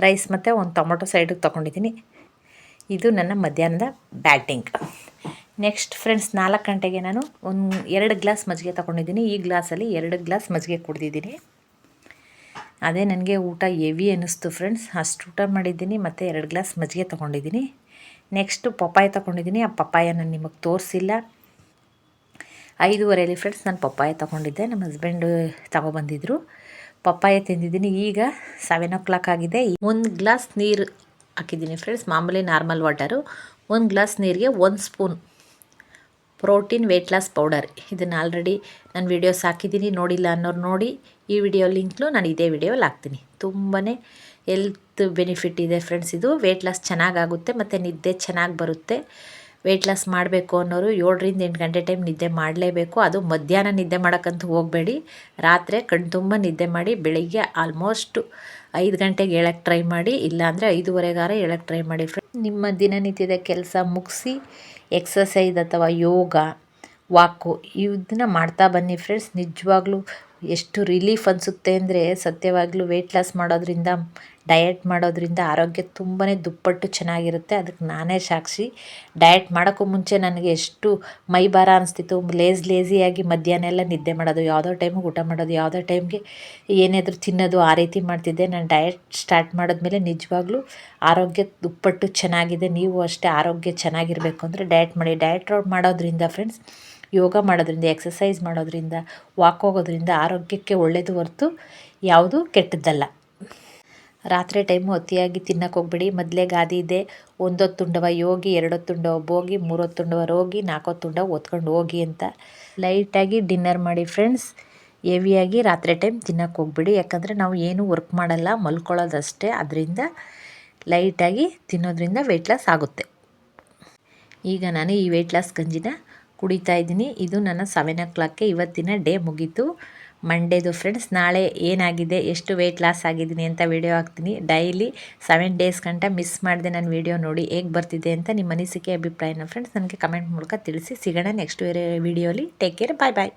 ರೈಸ್ ಮತ್ತು ಒಂದು ಟೊಮೊಟೊ ಸೈಡಿಗೆ ತೊಗೊಂಡಿದ್ದೀನಿ. ಇದು ನನ್ನ ಮಧ್ಯಾಹ್ನದ ಬ್ಯಾಟಿಂಗ್. ನೆಕ್ಸ್ಟ್ ಫ್ರೆಂಡ್ಸ್ 4 ಗಂಟೆಗೆ ನಾನು 2 ಗ್ಲಾಸ್ ಮಜ್ಜಿಗೆ ತೊಗೊಂಡಿದ್ದೀನಿ. ಈ ಗ್ಲಾಸಲ್ಲಿ 2 ಗ್ಲಾಸ್ ಮಜ್ಜಿಗೆ ಕುಡಿದಿದ್ದೀನಿ. ಅದೇ ನನಗೆ ಊಟ ಹೆವಿ ಅನ್ನಿಸ್ತು ಫ್ರೆಂಡ್ಸ್. ಅಷ್ಟು ಊಟ ಮಾಡಿದ್ದೀನಿ ಮತ್ತು 2 ಗ್ಲಾಸ್ ಮಜ್ಜಿಗೆ ತೊಗೊಂಡಿದ್ದೀನಿ. ನೆಕ್ಸ್ಟು ಪಪ್ಪಾಯ ತೊಗೊಂಡಿದ್ದೀನಿ. ಆ ಪಪ್ಪಾಯ ನಾನು ನಿಮಗೆ ತೋರಿಸಿಲ್ಲ. 5:30 ಫ್ರೆಂಡ್ಸ್ ನಾನು ಪಪ್ಪಾಯ ತೊಗೊಂಡಿದ್ದೆ. ನಮ್ಮ ಹಸ್ಬೆಂಡು ತೊಗೊಬಂದಿದ್ರು. ಪಪ್ಪಾಯ ತಿಂದಿದ್ದೀನಿ. ಈಗ 7 o'clock ಆಗಿದೆ. 1 ಗ್ಲಾಸ್ ನೀರು ಹಾಕಿದ್ದೀನಿ ಫ್ರೆಂಡ್ಸ್, ಮಾಮೂಲಿ ನಾರ್ಮಲ್ ವಾಟರು. 1 ಗ್ಲಾಸ್ ನೀರಿಗೆ 1 spoon protein weight loss powder. ಇದನ್ನು ಆಲ್ರೆಡಿ ನಾನು ವೀಡಿಯೋಸ್ ಹಾಕಿದ್ದೀನಿ, ನೋಡಿಲ್ಲ ಅನ್ನೋರು ನೋಡಿ. ಈ ವಿಡಿಯೋ ಲಿಂಕ್ನು ನಾನು ಇದೇ ವಿಡಿಯೋಲಿ ಹಾಕ್ತೀನಿ. ತುಂಬಾ ಹೆಲ್ತ್ ಬೆನಿಫಿಟ್ ಇದೆ ಫ್ರೆಂಡ್ಸ್. ಇದು ವೆಯ್ಟ್ ಲಾಸ್ ಚೆನ್ನಾಗಾಗುತ್ತೆ ಮತ್ತು ನಿದ್ದೆ ಚೆನ್ನಾಗಿ ಬರುತ್ತೆ. ವೆಯ್ಟ್ ಲಾಸ್ ಮಾಡಬೇಕು ಅನ್ನೋರು 7ರಿಂದ 8 ಗಂಟೆ ಟೈಮ್ ನಿದ್ದೆ ಮಾಡಲೇಬೇಕು. ಅದು ಮಧ್ಯಾಹ್ನ ನಿದ್ದೆ ಮಾಡೋಕ್ಕಂತೂ ಹೋಗಬೇಡಿ. ರಾತ್ರಿ ಕಣ್ಣು ತುಂಬ ನಿದ್ದೆ ಮಾಡಿ ಬೆಳಿಗ್ಗೆ ಆಲ್ಮೋಸ್ಟ್ 5 ಗಂಟೆಗೆ ಹೇಳೋಕ್ಕೆ ಟ್ರೈ ಮಾಡಿ. ಇಲ್ಲಾಂದರೆ 5:30 ಹೇಳೋಕ್ಕೆ ಟ್ರೈ ಮಾಡಿ ಫ್ರೆಂಡ್ಸ್. ನಿಮ್ಮ ದಿನನಿತ್ಯದ ಕೆಲಸ ಮುಗಿಸಿ ಎಕ್ಸಸೈಸ್ ಅಥವಾ ಯೋಗ, ವಾಕು ಇದನ್ನ ಮಾಡ್ತಾ ಬನ್ನಿ ಫ್ರೆಂಡ್ಸ್. ನಿಜವಾಗ್ಲೂ ಎಷ್ಟು ರಿಲೀಫ್ ಅನಿಸುತ್ತೆ ಅಂದರೆ, ಸತ್ಯವಾಗ್ಲೂ ವೆಯ್ಟ್ ಲಾಸ್ ಮಾಡೋದ್ರಿಂದ, ಡಯಟ್ ಮಾಡೋದ್ರಿಂದ ಆರೋಗ್ಯ ತುಂಬಾ ದುಪ್ಪಟ್ಟು ಚೆನ್ನಾಗಿರುತ್ತೆ. ಅದಕ್ಕೆ ನಾನೇ ಸಾಕ್ಷಿ. ಡಯಟ್ ಮಾಡೋಕ್ಕೂ ಮುಂಚೆ ನನಗೆ ಎಷ್ಟು ಮೈ ಭಾರ ಅನಿಸ್ತಿತ್ತು. ಲೇಸಿಯಾಗಿ ಮಧ್ಯಾಹ್ನ ಎಲ್ಲ ನಿದ್ದೆ ಮಾಡೋದು, ಯಾವುದೋ ಟೈಮಿಗೆ ಊಟ ಮಾಡೋದು, ಯಾವುದೋ ಟೈಮ್ಗೆ ಏನಾದರೂ ತಿನ್ನೋದು, ಆ ರೀತಿ ಮಾಡ್ತಿದ್ದೆ. ನಾನು ಡಯಟ್ ಸ್ಟಾರ್ಟ್ ಮಾಡಿದ್ಮೇಲೆ ನಿಜವಾಗ್ಲೂ ಆರೋಗ್ಯ ದುಪ್ಪಟ್ಟು ಚೆನ್ನಾಗಿದೆ. ನೀವು ಅಷ್ಟೇ ಆರೋಗ್ಯ ಚೆನ್ನಾಗಿರಬೇಕು ಅಂದರೆ ಡಯಟ್ ಮಾಡಿ. ಡಯಟ್ ಮಾಡೋದ್ರಿಂದ ಫ್ರೆಂಡ್ಸ್, ಯೋಗ ಮಾಡೋದ್ರಿಂದ, ಎಕ್ಸಸೈಸ್ ಮಾಡೋದ್ರಿಂದ, ವಾಕ್ ಹೋಗೋದ್ರಿಂದ ಆರೋಗ್ಯಕ್ಕೆ ಒಳ್ಳೆಯದು ಹೊರತು ಯಾವುದೂ ಕೆಟ್ಟದ್ದಲ್ಲ. ರಾತ್ರಿ ಟೈಮು ಅತಿಯಾಗಿ ತಿನ್ನಕ್ಕೆ ಹೋಗ್ಬೇಡಿ. ಮೊದಲೇ ಗಾದಿ ಇದೆ, 1 ಹೊತ್ತುಂಡವ ಯೋಗಿ, 2 ಹೊತ್ತುಂಡವ ಭೋಗಿ, 3 ಹೊತ್ತುಂಡವ ರೋಗಿ, 4 ಹೊತ್ತುಂಡವ ಓದ್ಕೊಂಡು ಹೋಗಿ ಅಂತ. ಲೈಟಾಗಿ ಡಿನ್ನರ್ ಮಾಡಿ ಫ್ರೆಂಡ್ಸ್. ಹೆವಿಯಾಗಿ ರಾತ್ರಿ ಟೈಮ್ ತಿನ್ನಕ್ಕೆ ಹೋಗ್ಬೇಡಿ. ಯಾಕಂದರೆ ನಾವು ಏನೂ ವರ್ಕ್ ಮಾಡಲ್ಲ, ಮಲ್ಕೊಳ್ಳೋದಷ್ಟೇ. ಅದರಿಂದ ಲೈಟಾಗಿ ತಿನ್ನೋದ್ರಿಂದ ವೆಯ್ಟ್ ಲಾಸ್ ಆಗುತ್ತೆ. ಈಗ ನಾನು ಈ ವೆಯ್ಟ್ ಲಾಸ್ ಗಂಜಿನ ಕುಡಿತಾ ಇದ್ದೀನಿ. ಇದು ನನ್ನ 7 o'clockಗೆ ಇವತ್ತಿನ ಡೇ ಮುಗೀತು. ಮಂಡೇದು ಫ್ರೆಂಡ್ಸ್. ನಾಳೆ ಏನಾಗಿದೆ, ಎಷ್ಟು ವೆಯ್ಟ್ ಲಾಸ್ ಆಗಿದ್ದೀನಿ ಅಂತ ವಿಡಿಯೋ ಹಾಕ್ತೀನಿ. ಡೈಲಿ 7 days ಗಂಟ ಮಿಸ್ ಮಾಡಿದೆ ನಾನು ವಿಡಿಯೋ ನೋಡಿ ಹೇಗೆ ಬರ್ತಿದೆ ಅಂತ. ನಿಮ್ಮ ಅನಿಸಿಕೆ ಅಭಿಪ್ರಾಯನ ಫ್ರೆಂಡ್ಸ್ ನನಗೆ ಕಮೆಂಟ್ ಮೂಲಕ ತಿಳಿಸಿ. ಸಿಗೋಣ ನೆಕ್ಸ್ಟ್ ವಿಡಿಯೋಲಿ. ಟೇಕ್ ಕೇರ್, ಬಾಯ್ ಬಾಯ್.